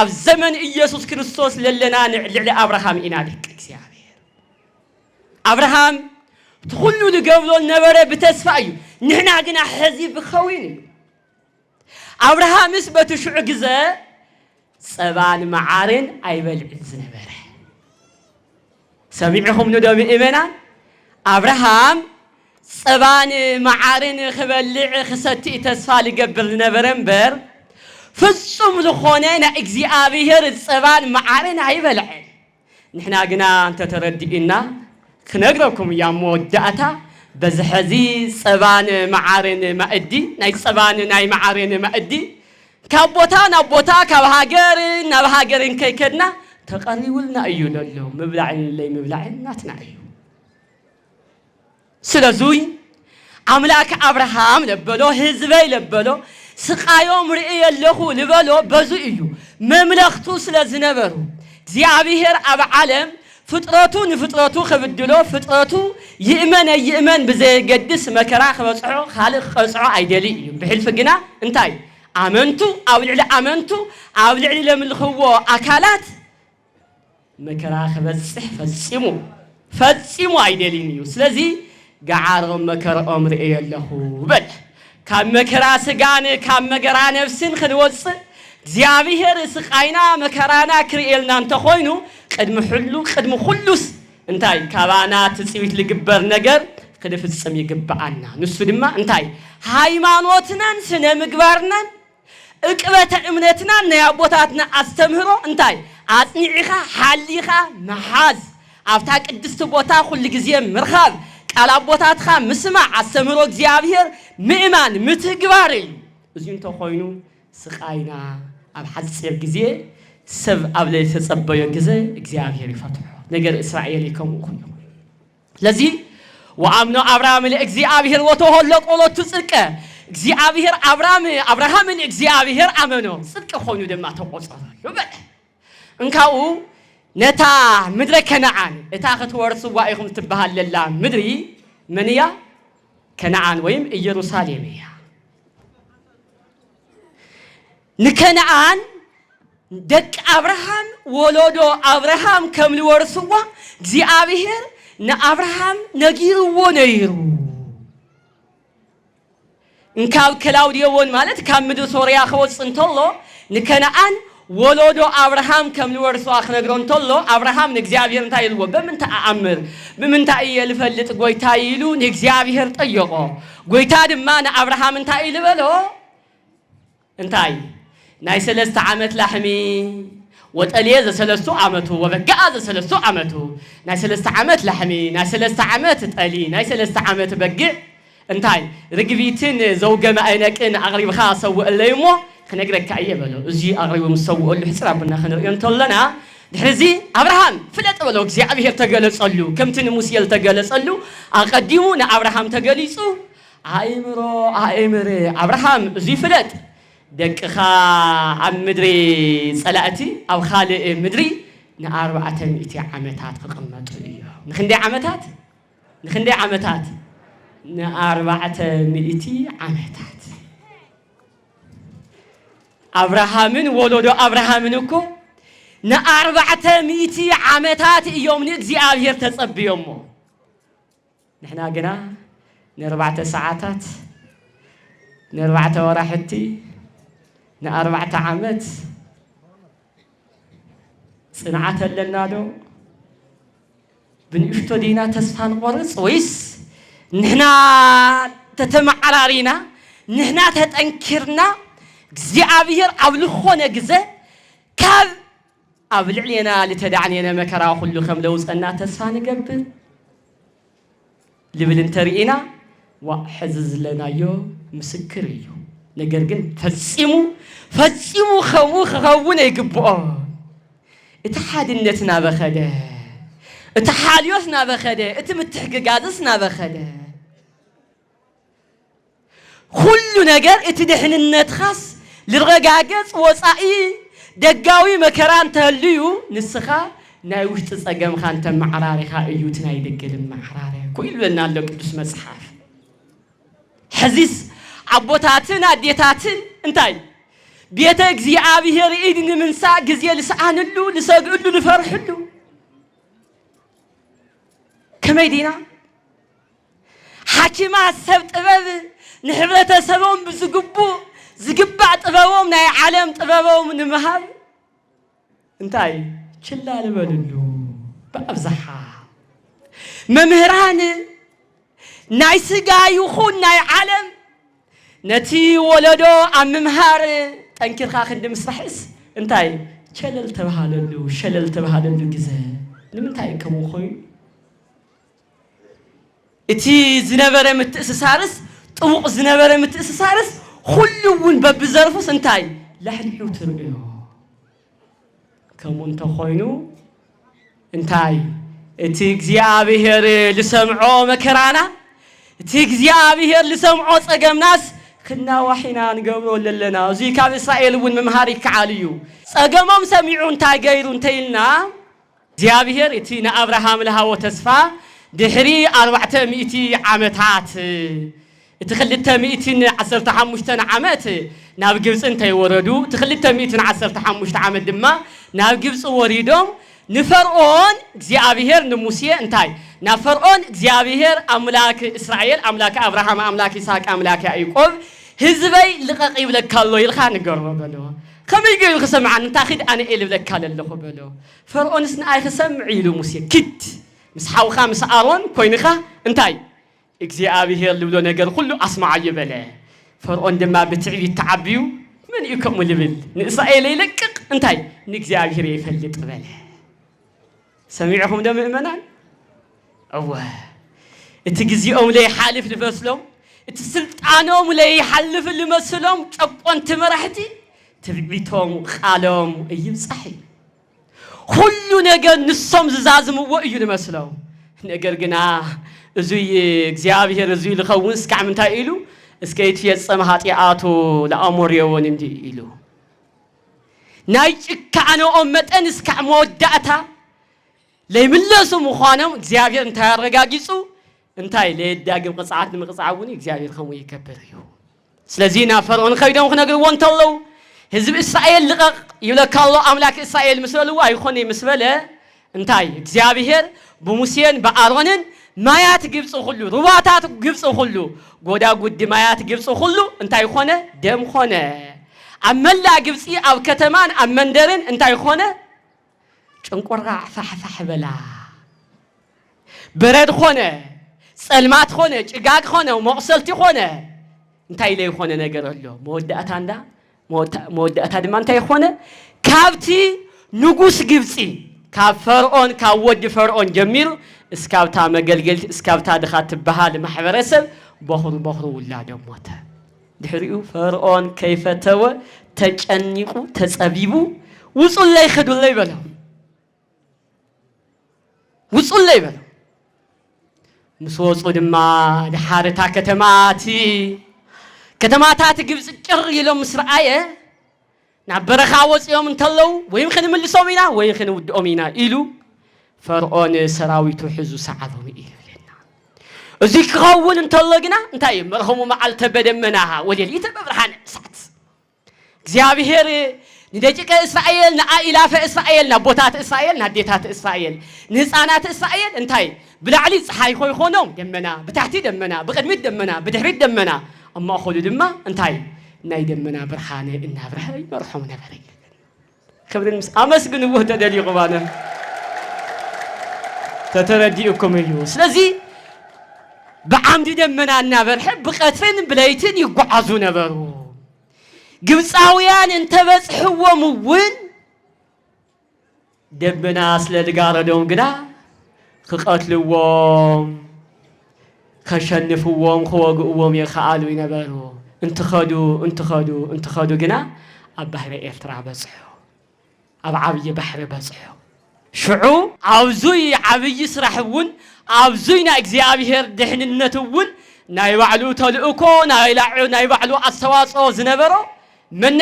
Speaker 1: ኣብ ዘመን ኢየሱስ ክርስቶስ ለለና ልዕሊ አብርሃም ኢና ደቂ እግዚአብሔር አብርሃም ትኹሉ ልገብሎ ነበረ ብተስፋ እዩ ንሕና ግና ሕዚ ብኸዊን እዩ አብርሃምስ በትሽዑ ግዜ صبان معارن أيبلع الزنبرة سمعهم ندم إيمانا أبراهام صبان معارن خبلع خستي تسفال قبل نبرمبر فصم لخوننا إجزاء الصبان معارن أيبلع نحنا قلنا أنت تردئنا خنقركم يا مودعتا بزحزي صبان معارن مأدي ناي صبان ناي معارن مأدي كابوتا نابوتا كابهاجرين كيكدنا تقريولنا أيو للو مبلعين اللي مبلعين ناتنا أيو سلازوي عملاك أبراهام لبلو هزبي لبلو سقايوم رئي اللخو لبلو بزو أيو مملختو سلازنبرو زيابيهر أب عالم فطراتو خبدلو فطراتو يأمن بزي قدس مكرا خبصعو خالق خبصعو عيدالي بحلف قنا انتاي آمنتو أو لعلي لملخوو أكالات مكرا خبصح فتصيمو عيدالينيو سلازي قعارهم مكرا أمر إيه اللهو بل كام مكرا سقان كام مكرا نفسين خدوص زيابيهر سقاينا مكرانا كريلنا انتخوينو قدم خلوس انتاي كابانا تسويت لقبر نقر قد فتصم يقبعنا نسو دما انتاي هايمانوتنا سنة مقبارنا اقبة امنتنا نيابوتاتنا استمهرو انتاي اتنعيخا حاليخا محاز افتاك قدست بوتا كل جزيه مرخاب قال ابوتاتخا مسمع استمهرو እግዚአብሔር ምእማን ምትግባርይ እዚን ተኾይኑ ስቃይና ኣብ ሓጽር ግዜ ሰብ ኣብ ላይ ተጸበየ ግዜ እግዚአብሔር ይፈትሖ ነገር እስራኤል ይከምኹ ለዚ ወአምኖ አብርሃም ለእግዚአብሔር ወተሆለ ቆሎቱ ጽድቀ እግዚአብሔር አብርሃምን እግዚአብሔር አመኖ ጽድቅ ኾይኑ ደማ ተቆጸረ ይበል እንካኡ ነታ ምድረ ከነዓን እታ ከተወርሱ ዋኢኹም ትበሃለላ ምድሪ መንያ ከነዓን ወይም ኢየሩሳሌምያ ንከነዓን ደቅ አብርሃም ወሎዶ አብርሃም ከምሊ ወርሱዋ እግዚአብሔር ነአብርሃም ነጊርዎ ነይሩ እንካብ ክላውዲዮን ማለት ካብ ምድር ሶርያ ኸወጽ እንተሎ ንከነዓን ወሎዶ አብርሃም ከምሊ ወርሱ አኽነግሮ እንተሎ አብርሃም ንእግዚአብሔር እንታይ ይልዎ በምንታይ የልፈልጥ ጎይታ ይሉ ንእግዚአብሔር ጠየቆ ጎይታ ድማ ንአብርሃም እንታይ ይልበሎ እንታይ ናይ 3 ዓመት ላሕሚ ወጠልየ ዘሰለስቱ ዓመቱ ወበጋአ ዘሰለስቱ ዓመቱ ናይ 3 ዓመት ላሕሚ ናይ 3 ዓመት ጠሊ ናይ 3 ዓመት በግዕ እንታይ ርግቢትን ዘውገመ አይነቅን አቅሪብኻ ሰውእለይሞ ከነግረካ እየበሎ እዚ አቅሪቡ ምሰውእሉ ሕጽራብና ከነርየን ተለና ድሕዚ አብርሃም ፍለጥ በሎ እግዚአብሔር ተገለጸሉ ከምትን ሙሴ ተገለጸሉ አቀዲሙ ንአብርሃም ተገሊጹ አእምረ አብርሃም እዚ ፍለጥ ደቅኻ ኣብ ምድሪ ጸላእቲ ኣብ ካልእ ምድሪ ን400 ዓመታት ክቕመጡ እዮም ንኽንደይ ዓመታት ን400 ዓመታት አብርሃምን ወሎዶ አብርሃምን እኮ ን400 ዓመታት እዮም ንእግዚአብሔር ተጸብዮሞ ንሕና ግና ን4 ሰዓታት ን4 ወራሕቲ ن4 ዓመት ጽንዓት ለና ዶ ብንሽቶ ዲና ተስፋን ቆርጽ ወይስ ንሕና ተተማዓራሪና ንሕና ተጠንኪርና እግዚአብሔር ኣብ ልኾነ ግዜ ካብ ኣብ ልዕሊና ልተዳዕነና መከራ ኩሉ ከም ለውፀና ተስፋ ንገብር ልብል እንተሪኢና ወሕዝ ዝለናዮ ምስክር እዩ ነገር ግን ፈጽሙ ኸውን ይግብኦ እቲ ሓድነትና በኸደ እቲ ሓልዮትና በኸደ እቲ ምትሕግጋዝና በኸደ ኩሉ ነገር እቲ ድሕንነትኻስ ልረጋገጽ ወጻኢ ደጋዊ መከራን ተልዩ ንስኻ ናይ ውሽጢ ጸገምኻ እንተ ማዕራሪኻ እዩ እቲ ናይ ደገል ማዕራሪ ኩይልበና ኣሎ ቅዱስ መጽሓፍ ሕዚስ አቦታትን አዴታትን እንታይ ቤተ እግዚአብሔር ኢድን ምንሳ ጊዜ ልስዓንሉ ልሰግድሉ ልፈርሕሉ ከመይዲና حكيمات سب طباب نحبرته سبهم بزقبو زقبع طبابهم ناي عالم طبابهم نمهاب እንታይ ችላ ልበልሉ በአብዛሓ መምህራን ናይ ስጋ ይኹን ናይ ዓለም ነቲ ወለዶ ኣብ ምምሃር ጠንኪርካ ክንድምስራሕስ እንታይ ቸለል ተባሃለሉ ግዜ ንምንታይ ከምኡ ኮይኑ እቲ ዝነበረ ምትእስሳርስ ጥቡቕ ዝነበረ ምትእስሳርስ ኩሉ እውን በብዘርፉስ እንታይ ለሕልሑ ትርእዮ ከምኡ እንተኾይኑ እንታይ እቲ እግዚአብሔር ልሰምዖ መከራና እቲ እግዚአብሔር ልሰምዖ ፀገምናስ ክናዋሒና ንገብሮ ለለና እዚ ካብ እስራኤል እውን መምሃር ይከዓል እዩ ፀገሞም ሰሚዑ እንታይ ገይሩ እንተይልና እግዚአብሔር እቲ ንአብርሃም ለሃቦ ተስፋ ድሕሪ 400 ዓመታት እቲ 215 ዓመት ናብ ግብፅ እንተይወረዱ እቲ 215 ዓመት ድማ ናብ ግብፅ ወሪዶም ንፈርዖን እግዚአብሔር ንሙሴ እንታይ ናብ ፈርዖን እግዚአብሔር አምላክ እስራኤል አምላክ አብርሃም አምላክ ይስሐቅ አምላክ ያዕቆብ ህዝበይ ልቀቅ ይብለካሎ ይልካ ንገርቦ በሎ ከመይ ገይሩ ክሰምዓን እንታይ ኺድ ኣነ ልብለካ ኣለኹ በሎ ፈርዖንስ ንኣይ ክሰምዕ ኢሉ ሙሴ ክድ ምስ ሓውኻ ምስ ኣሮን ኮይንኻ እንታይ እግዚአብሔር ልብሎ ነገር ኩሉ ኣስማዓዮ በለ ፈርዖን ድማ ብትዕቢት ተዓቢዩ ምን እዩ ከምኡ ልብል ንእስራኤል ይለቅቕ እንታይ ንእግዚአብሔር ይፈልጥ በለ سمعهم دم إيمانان أوه إتجزيهم لي حالف لفصلهم إتسلطانهم لي حلف اللي مسلهم تبقون تمرحتي تبعيتهم خالهم أيم صحي كل نجار نصهم زازم وأيو لمسلهم نجار جنا زوي إجزاء زوي لخوونس كعمن تايلو إسكيت في السماحات يعطو لأموريا ونمدي إلو نايج كانوا أمتن إسكعمود داتا ليملسوا مخانم إجزاء أنت رجاجيسو أنتاي ليداقم قصعات مقصعوني إجزاء خمو يكبريو سلزينا فرعون خيدهم خنا قلوان طلوا حزب إسرائيل لقق يقولك الله أملاك إسرائيل مسؤولوا أيخوني مسؤولة أنتاي إجزاء بموسين بأرونن ما ياتجبس خلو رواتات جبس خلو قودا قد ما ياتجبس خلو أنتاي خونه دم خونه أما لا جبسي أو كتمان أما ندرن أنتاي خونه شنقرع فح بلا برد خونه سلمات خونه جاك خونه ومقصلتي خونه انتاي لي خونه نجر له مودات عنده مودات هذا ما انتاي خونه كابتي نجوس جبسي كفرعون كود فرعون جميل اسكابتا مجلجل اسكابتا دخلت بهال محبرسب بخر ولا دموته دحريو فرعون كيف توا تجنيقو تسبيبو وصل لي خدوا لي بلا وصل لي بلا مسوس قدما دحارتا كتماتات جبس جر يلو مسرعيه نعبرخا وصيوم انتلو ويم خن ملسو مينا ويم خن ودو مينا إلو فرعون سراويتو حزو سعظهم إلينا ذيك غول انتلقنا انتاي مرهمو معالته بدمناها وليليته ببرهان سعت እግዚአብሔር ንደቂቀ እስራኤል ንአኢላፈ እስራኤል ንቦታት እስራኤል ንዴታት እስራኤል ንህፃናት እስራኤል እንታይ ብላዕሊ ፀሓይ ኮይኖም ደመና ብታሕቲ ደመና ብቅድሚት ደመና ብድሕሪት ደመና ኣማእኸሉ ድማ እንታይ ናይ ደመና ብርሃን እናብርሃ ይመርሖም ነበር ክብርን ምስ ኣመስግንዎ ተደሊቑ ባነ ተተረዲኡኩም እዩ ስለዚ በዓምዲ ደመና እናበርሐ ብቀትርን ብለይትን ይጓዓዙ ነበሩ ግብፃውያን እንተበጽሕዎም ውን ደመና ስለልጋረዶም ግና ክቀትልዎም ከሸንፍዎም ክወግእዎም ይኽኣሉ ይነበሩ እንትኸዱ ግና ኣብ ባሕሪ ኤርትራ በጽሑ ኣብ ዓብይ ባሕሪ በጽሑ ሽዑ ኣብዙይ ዓብይ ስራሕ ውን ኣብዙይ ናይ እግዚአብሔር ድሕንነት ውን ናይ ባዕሉ ተልእኮ ናይ ባዕሉ ኣስተዋጽኦ ዝነበሮ من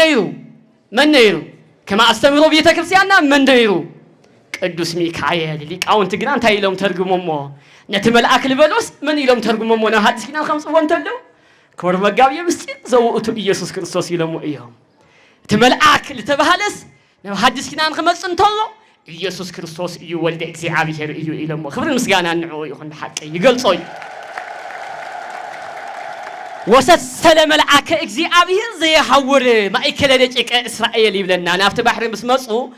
Speaker 1: نيرو كما استمروا بيت كريستياننا من نيرو قدوس ميكائيل ليقاونت غنا انت يلوم ترغمومو نتمل اكل بلوس من يلوم ترغمومو نا حديث كنا خمس وانتلو كور مغاب يمسطي زوؤتو ኢየሱስ ክርስቶስ ይለሙ እዮም تمل اكل تبهلس نا حديث كنا خمس انتلو ኢየሱስ ክርስቶስ እዩ ወልደ እግዚአብሔር እዩ ይለሙ ክብር ምስጋና ንዑ ይኹን በሐቅ ይገልጾይ وسلسل ملعك إجزاء زي حور ما يكلل دقيقة إسرائيل يبلنا نافت بحر مسمصو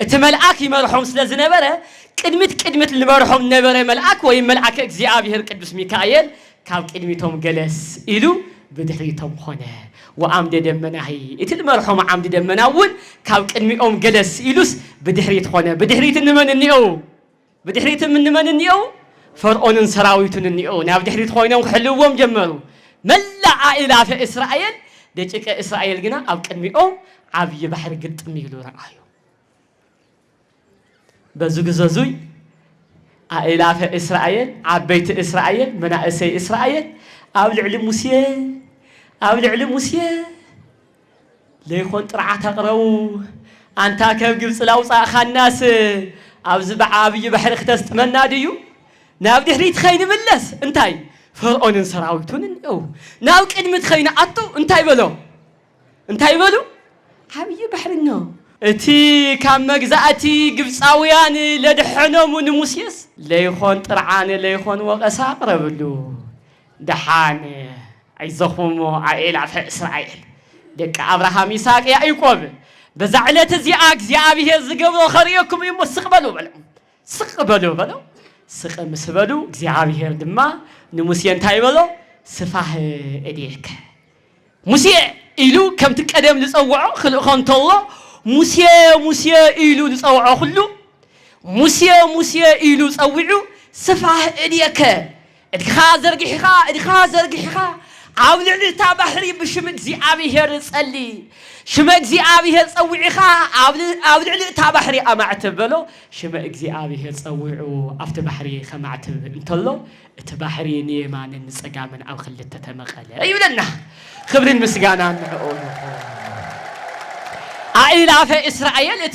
Speaker 1: اتملأك يمرحهم سلازنبرة قدمت المرحهم نبرة ملأك وين ملأك እግዚአብሔር ቅዱስ ሚካኤል ካብ ቅድሚቶም ገለስ ኢሉ ብድሕሪቶም ኾነ ወአምደ ደመናሂ እቲ المرحوم ዓምደ ደመናውን ካብ ቅድሚኦም ገለስ ኢሉስ ብድሕሪት ኾነ ብድሕሪት እንመን እንየው ብድሕሪት እንመን እንየው ፈርዖንን ሰራዊቱን እንየው ናብ ድሕሪት ኾይኖም ክሕልውዎም ጀመሩ መላ አእላፈ እስራኤል ደቂቀ እስራኤል ግና ኣብ ቅድሚኦም ዓብይ ባሕሪ ግጥም ይሉ ረአዩ بزوجي ألاف إسرائيل عبيت إسرائيل مناءسي إسرائيل أولع لموسى ليخون ترعى تقرأو أنت كيف جبت لوصا خناس أبزبع أبي بحر اختست من ناديو نابدي هريت خين ملس انتاي فرعون سراويتون أو ناو كلمة خين أطو انتاي بلو أبي بحر النو اتي كم مجزأتي قبصاويان لدحنهم ونموسيس ليخون ترعان ليخون وقساق ربلو دحان عيزخمو عائلة في إسرائيل دك أبراهام إسحاق يعقوب بزعلة زياك زيابيه زقبلو خريكم يمو سقبلو بلو مسبلو زيابيه دما نموسيان تايبلو سفاه إليك موسى إلو كم تقدم لصوعو خلقون طلو موسى إلو لصوعو خلو موسى إلو صوعو سفاه إليك ادخا زرقحها عاول علي تابحري بشمك زيابيه رصلي شمك زيابيه صوعيخا عاول علي تابحري امعتبلو شمك زيابيه صوعو افت بحري خمعتب انتلو اتبحري نيمان نصقامن او خلت تمقله ايولنا خبر المسغانا نقول ايلاف اسرائيل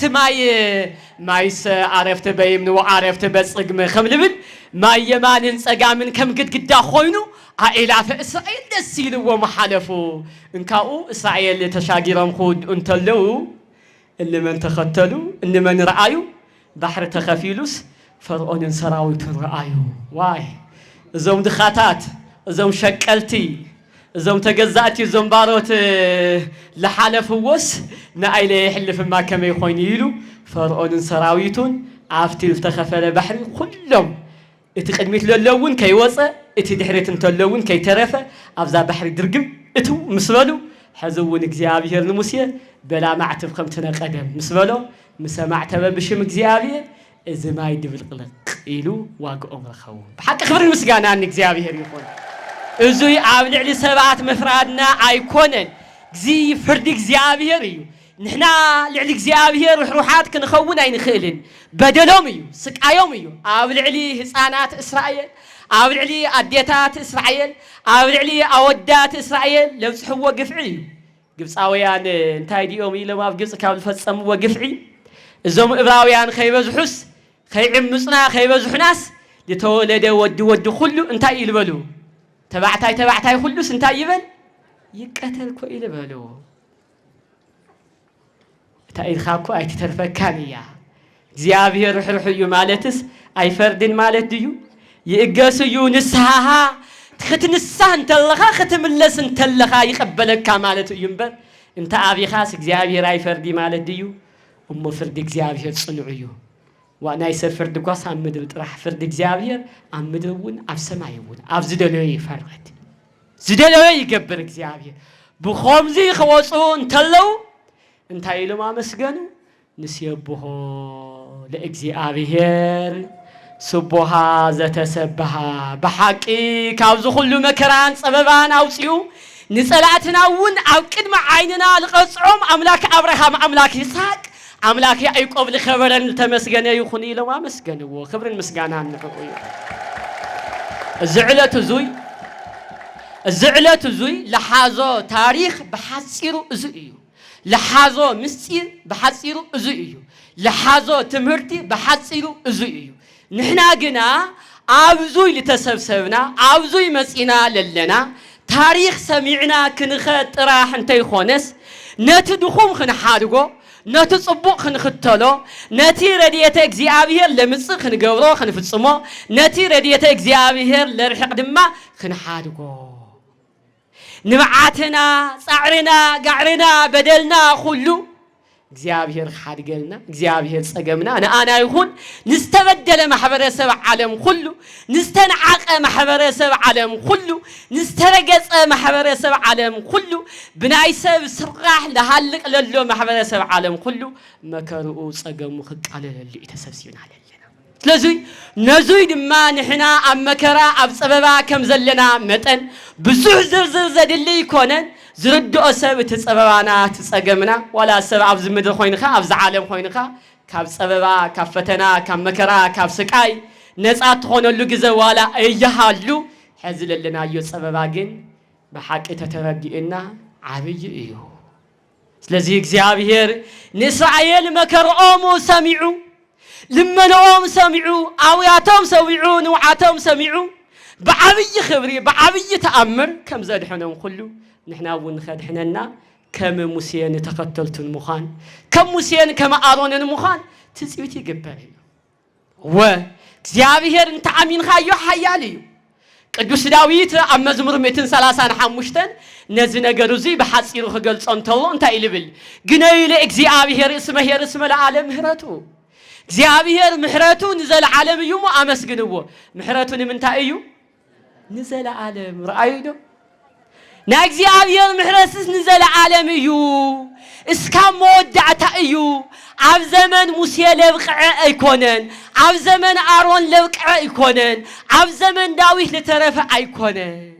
Speaker 1: مايس عرفت بيمن وعرفت بصقم خملبن ما يمانن صقامن كم قد خوينو ايلاف اسرائيل دسيلو ومحالفو انكاو اسرائيل تشاغيرم خود انتلو اللي من تختلو اللي من رأيو بحر تخفيلوس فرعون سراويت رأيو واي زوم دخاتات زوم شكلتي زوم تجزأتي زوم باروت لحالفوس نايله يحلف ما كما يخوين يلو فرعون سراويتون عفتي التخفل بحر كلهم اتقدمت للون كي وصى اتدحرت انتلون كي ترفه افزا بحر درقم اتو مسبلو حزون እግዚአብሔር ንሙሴ በላ ማዕተብ ከምተነ ቀደም مسبلو مسمعتبه بشم እግዚአብሔር እዚ ማይ ድብልቅልቅ ኢሉ ዋግኦም ረኸቡ بحق خبر ምስጋና እግዚአብሔር ይሁን እዙይ ኣብ ልዕሊ ሰባት መፍራድና ኣይኮነን ግዚ ፍርድ እግዚአብሔር እዩ نحنا لعل እግዚአብሔር روحات كنخون አይንخእልን በደሎም እዩ ስቃዮም እዩ ኣብ ልዕሊ ህፃናት እስራኤል ኣብ ልዕሊ ኣዴታት እስራኤል ኣብ ልዕሊ ኣወዳት እስራኤል ለብፅሕዎ ግፍዒ እዩ ግብፃውያን እንታይ ዲኦም ኢሎም ኣብ ግብፅ ካብ ዝፈጸምዎ ግፍዒ እዞም ዕብራውያን ከይበዝሑስ ከይዕምፅና ከይበዝሑናስ ዝተወለደ ወዲ ኩሉ እንታይ ይልበሉ ተባዕታይ ኩሉስ እንታይ ይበል ይቀተል ኮ ይልበሉ ታይኻኮ አይተተርፈካንያ እግዚአብሔር ርህሩህ እዩ ማለትስ አይፈርድን ማለት ድዩ ይእገስዩ ንስሐሃ ትኽትንሳህ እንተለኻ ክትምለስ እንተለኻ ይቀበለካ ማለት እዩ እምበር እንተ አቢኻስ እግዚአብሔር አይፈርዲ ማለት ድዩ እሞ ፍርድ እግዚአብሔር ጽኑዕ እዩ ዋናይ ሰፍርድ ጓስ ኣብ ምድር ጥራሕ ፍርድ እግዚአብሔር ኣብ ምድርውን ኣብ ሰማይውን ኣብ ዝደለየ ይፈርድ ዝደለየ ይገብር እግዚአብሔር ብኾምዚ ኸወፁ እንተለው እንታይ ኢሎም አመስገኑ ንስየብሖ ለእግዚአብሔር ስቡሃ ዘተሰበሃ በሐቂ ካብዙ ሁሉ መከራን ጸበባን አውጽዩ ንጸላትናውን ኣብ ቅድመ ዓይንና ልቐጽዖም አምላክ አብርሃም አምላክ ይስሐቅ አምላክ ያዕቆብ ለኸበረን ተመስገነ ይኹን ኢሎም አመስገንዎ ክብርን ምስጋናን ንዕኡ ዝዕለቱ ዙይ ለሓዞ ታሪኽ በሐፂሩ እዚ እዩ لحظة مسير بحصيرو ازيو لحظة تمرتي بحصيرو ازيو نحنا قنا عاوزوي لتسبسبنا عاوزوي مسئنا للنا تاريخ سمعنا كنخط راح انتي خونس نتي دخوم خنحادقو نتي صبوق خنختلو نتي ردية እግዚአብሔር لمصر خنقبرو خنفصمو نتي ردية እግዚአብሔር لرحق دما خنحادقو نبعاتنا صعرنا قعرنا بدلنا خلو እግዚአብሔር ሓድገልና እግዚአብሔር ጸገምና ንአና ይሁን ንስተበደለ ማሕበረሰብ ዓለም ሁሉ ንስተንዓቀ ማሕበረሰብ ዓለም ሁሉ ንስተረገጸ ማሕበረሰብ ዓለም ሁሉ ብናይ ሰብ ስራሕ ለሃልቅ ለሎ ማሕበረሰብ ዓለም ሁሉ መከርኡ ጸገሙ ክቃለለሉ ተሰብሲብና ኣለና ስለዚህ ነዙይ ድማ ንሕና ኣብ መከራ ኣብ ጸበባ ከም ዘለና መጠን ብዙሕ ዝርዝር ዘድሊ ይኮነን ዝርድኦ ሰብ ተጸበባና ተጸገምና ወላ ሰብ ኣብ ዝምድር ኮይንኻ ኣብ ዝዓለም ኮይንኻ ካብ ጸበባ ካብ ፈተና ካብ መከራ ካብ ስቃይ ነፃ ትኾነሉ ግዜ ዋላ እያሃሉ ሕዚ ለለናዮ ጸበባ ግን ብሓቂ ተተረዲእና ዓብይ እዩ ስለዚህ እግዚአብሔር ንእስራኤል መከርኦም ሰሚዑ ልመኖኦም ሰሚዑ ኣውያቶም ሰሚዑ ንውዓቶም ሰሚዑ بعبي خبري بعبي تأمر كم زاد حنا نقوله نحنا ونخدحنا كم موسيان تقتلت المخان كم موسيان كم أرون المخان تسويتي جباري و زيابير أنت عمين خايو حيالي قدوس داويت أما زمر 230 حمشتن نزنا جروزي بحسير خجل صنطلون أنت إلبل جنايل زيابير اسمه العالم مهرته زيابير مهرته نزل عالم يوم أمس جنوه مهرته من تأيو نزل عالم رأينا ناجزي أبيض محرسس نزل عالم يو إسكام مودع تأيو عف زمن موسى لبقع أيكونن عف زمن أرون لبقع أيكونن عف زمن داوود لترفع أيكونن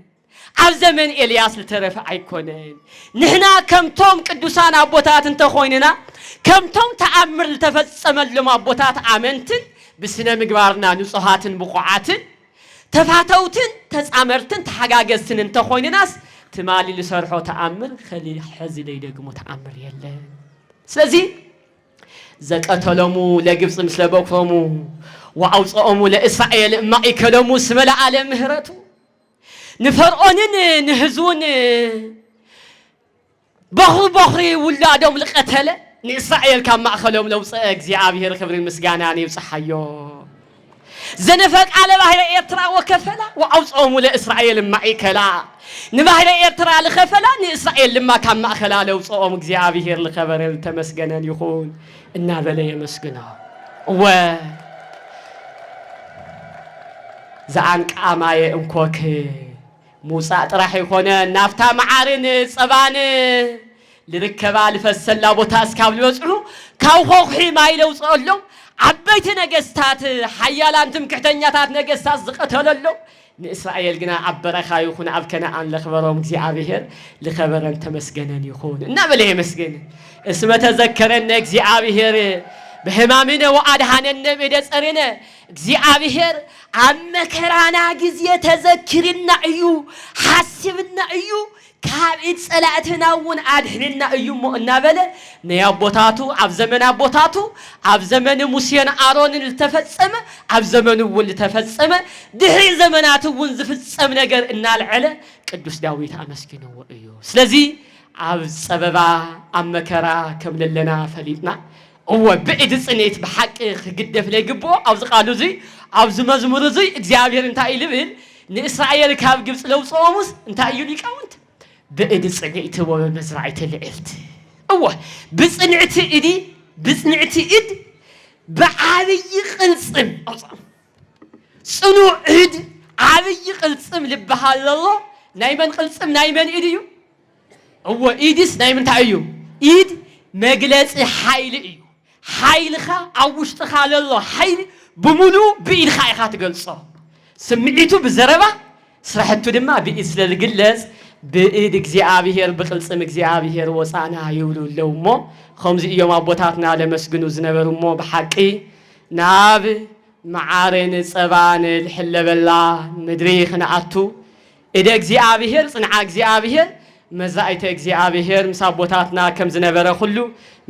Speaker 1: عف زمن إلياس لترفع أيكونن نحنا كم توم قدوسان أبوتات انت خويننا كم توم تأمر لتفصم لما أبوتات آمنتن بسنا مقبارنا نصحات بقعات تفاتوتن تسامرتن تحقاقستن انت خوين ناس تمالي لسرحو تأمر خلي حزي ليدقمو تأمر يلا سلازي زكاة لمو لقبص مثل بوكرمو وعوصأمو لإسرائيل ما إكلمو سمال عالم مهرتو نفرقونن نهزون بخري ولادهم لقتله إسرائيل كان مأخلهم لو صاق زيابي الخبر المسقاناني وصحيو زنفق على بحر إيرترا وكفلا وأوصهم لإسرائيل معي كلا نبحر إيرترا لخفلا إسرائيل لما كان مأخلا لو صوم እግዚአብሔር لخبر التمسجنا يخون إنا بلا يمسجنا و زعنك أماي أمكوك موسى راح يكون نافتا معارن صبان لركبا لفسلا بوتاس كابل وصلو كاوخوخي ماي لو صلو عبيت نجستات حيالان تمكحتنياتات نجستات زقتللو إسرائيل جنا عبرخا يخون عبكنا عن لخبرهم زيابير لخبرن تمسجنن يخون نبله مسجن اسمه تذكرن زيابير بهمامنا وأدهاننا بدسرنا زيابير عم كرانا جزية تذكرنا أيو حسبنا أيو كابت صلاتنا ون أدهننا أيوم النبلة نيا بوتاتو عب زمن بوتاتو عب زمن موسى آرون التفسم عب زمن ول التفسم دهري زمناتو ون زفسم نجر إن العلا قدوس داوود أمسكنه وأيو سلزي عب سببا أم كرا كمل لنا فليتنا هو بعد سنيت بحق قد في لجبو عب قالوا زي عب زمزمر زي إخبار أنت إلبل نإسرائيل كاب جبس لو صومس أنت أيوني كونت بإيد صنعت ومزرعة العلت أوه بصنعت إيدي بصنعت إيد بعبي قلصم صنوع إيد عبي قلصم لبها الله نايمن قلصم نايمن إيديو أوه إيديس نايمن تعيو إيد مجلس حيل إيو حيل خا عوشت خال الله حيل بملو بإيد خايخة تقلصه سمعتو بزربة صرحتو دما بإسل الجلس بإيد እግዚአብሔር بقلصم እግዚአብሔር ወሳና ይውሉ ለውሞ خمس يوم አቦታትና ለመስግኑ ዝነበሩሞ بحقي ናብ معارن صبان الحلبلا مدريخ نعتو إيد እግዚአብሔር صنع እግዚአብሔር مزايت እግዚአብሔር مس አቦታትና كم ዝነበረ ሁሉ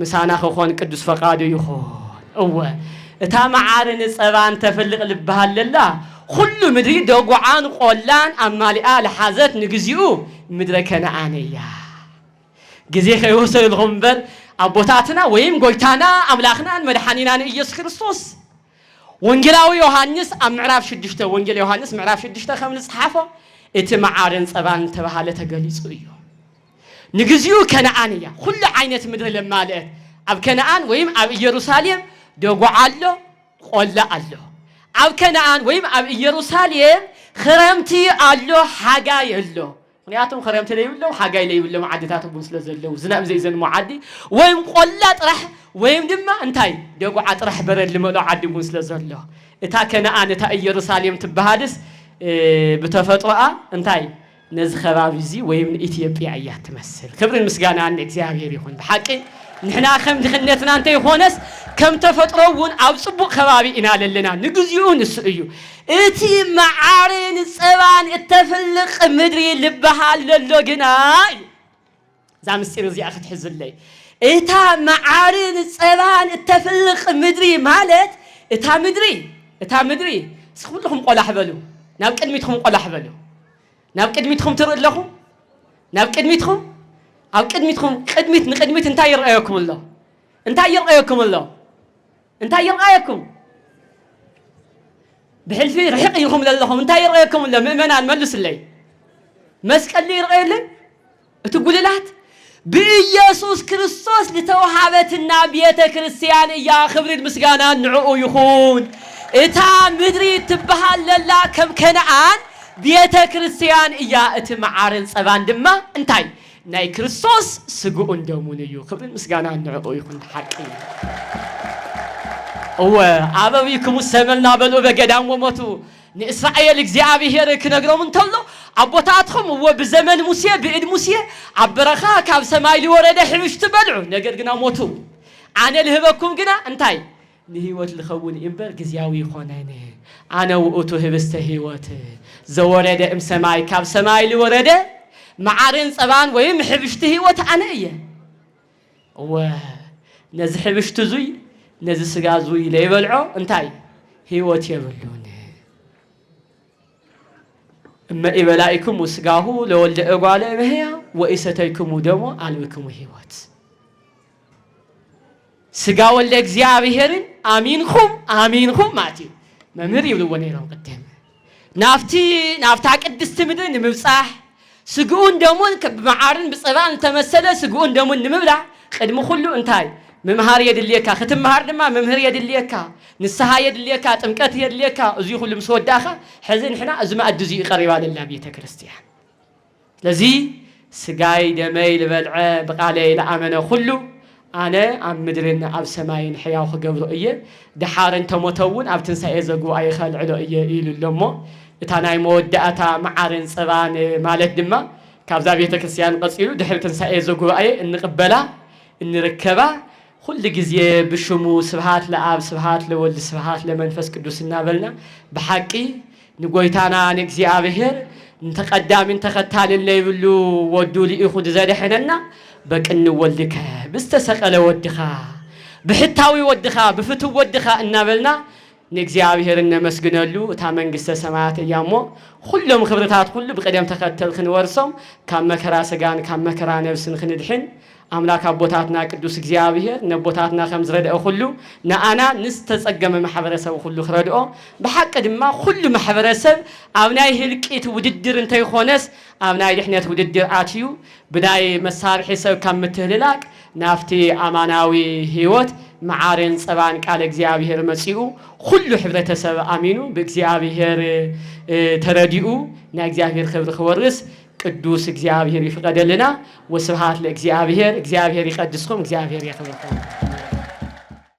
Speaker 1: مسانا خون ቅዱስ ፈቃዱ ይኹን እወ እታ معارن صبان ተፈልቅ ልብሃለላ كل مدري دوغعان قولان أمالئة لحازت نجزيو مدركنا عنيا جزيخ يوصل الغنبر أبوتاتنا ويم قلتانا أملاخنا مدحانينا إيسوس كريستوس وانجلاوي يوحنس أم معرف شدشته وانجل يوحنس معرف شدشته خمس صحافة اتمعارن صبان تبهالة جليسويو نجزيو كنا عنيا كل عينة مدري لما لقيت أب كنعان ويم أب يروساليم دوغو علو قولا علو أب كنعان ويم أب يروساليم خرمتي علو حاجة يلو خنياتهم خرمتي ليولو حاجة ليولو معدتاتهم بنسل زلو زنام زي زن معدي ويم قولا طرح ويم دما انتاي دوغو عطرح برد لملو عدي بنسل زلو إتا كنعان إتا يروساليم تبهادس بتفطرة انتاي نز خبابيزي ويم إثيوبيا أيها تمثل خبر المسجان عن إكزابير يكون بحقي نحنا خم دخلنا أنت يخونس كم تفطرون أو صبوا خبابي إنا لنا نجزيون السؤيو إتي معارين السبان التفلق مدري لبها للجناي زام السيرزي أخذ حز اللي إتا معارين السبان التفلق مدري مالت إتا مدري سخون لهم قلا حبلو ناب قدميتهم قلا حبلو ناب قدميتهم ترى لهم ناب قدميتهم أو قدميتهم قدميت انت يرأيكم الله انت يرأيكم بحلفي رحق يلهم لهم انت يرأيكم الله مؤمنا ملس اللي مسك اللي يرأي لي تقول لات بإيسوس كريستوس لتوهابت النبية كريستيان يا خبر المسجانا نعو يخون إتا مدري تبها للا كم كنعان بيتا كريستيان إيا اتمعارن صبان دما انتاي ناي كريستوس سقون دومونيو خبر مسجانا نعو يخون حقي هو أبويكم السملنا بلو بقدام وموتو نإسرائيل إكزابيهر كنقرأ من تلو عبوتاتهم هو بزمن موسى بإد موسى عبرخا كاب سمايلي ورده حلوش تبلعو نقر قنا موتو أنا لهبكم قنا انتاي لهيوت الخون إمبر قزياوي خوناني أنا وقوتو هبست هيوت زورده ام سماي كاب سمايلي ورده معارين صبان ويم حبشت هيوت أنا إيه نز حبشت زوي نز سقا زوي ليبلعو انتاي هيوت يبلون أما إبلائكم وسقاهو لولد أقوال إبهيا وإستيكم دمو علوكم هيوت سقا ولد إكزابيهرين آمينكم ماتي ممر يبلوني لهم قدام نافتا قدست مدن مبصاح سقون دمون بمعارن بصبان تمثل سقون دمون نمبلع قدم خلو انتاي ممهار يدليكا ختم مهار دما ممهر يدليكا نسها يدليكا تمكت يدليكا ازي كل مسود داخه حزن حنا ازما ادزي قريبا لله بيت كريستيان لذي سقاي دمي لبلع بقالي لامنه كله انا ام مدرنا اب سماين حياو خغبرو ايه دحارن تموتون اب تنساي زغو اي خلعلو ايه يلو لمو اتاناي موداتا معارن صبان مالت دما كابزا بيت كريستيان قصيلو دحر تنساي زغو اي انقبلا انركبا كل جزية بشمو سبحات لآب سبحات لولد سبحات لمنفس قدوس النابلنا بحقي نقويتانا نكزي آبهر نتقدام انتخطال اللي يبلو ودو لي إخود زادي حننا بك نولدك بستسقل ودخا بحتاوي ودخا بفتو ودخا النابلنا نكزي آبهر النمسقنا له تامن قصة سماعات يامو كلهم خبرتات كل بقدم تختل خنورسهم كام مكرا سقان كام مكرا نفسن خندحن أملاك أبوتاتنا قدوس إكزابيهر نبوتاتنا خمس ردأ خلو نأنا نستسقم محبرسة وخلو خردأ بحق دما كل محبرسة أبناي هلكيت وددر انتي خونس أبناي لحنيت وددر آتيو بداي مسار حساب كم متهللاك نافتي أماناوي هيوت معارن صبان قال إكزابيهر مسيئو كل حبرتسب آمينو بإكزابيهر ترديئو نا إكزابيهر خبر خورس قدوس إكزابيهر يفقد لنا وسبحات لإكزابيهر إكزابيهر يقدسكم إكزابيهر يخبركم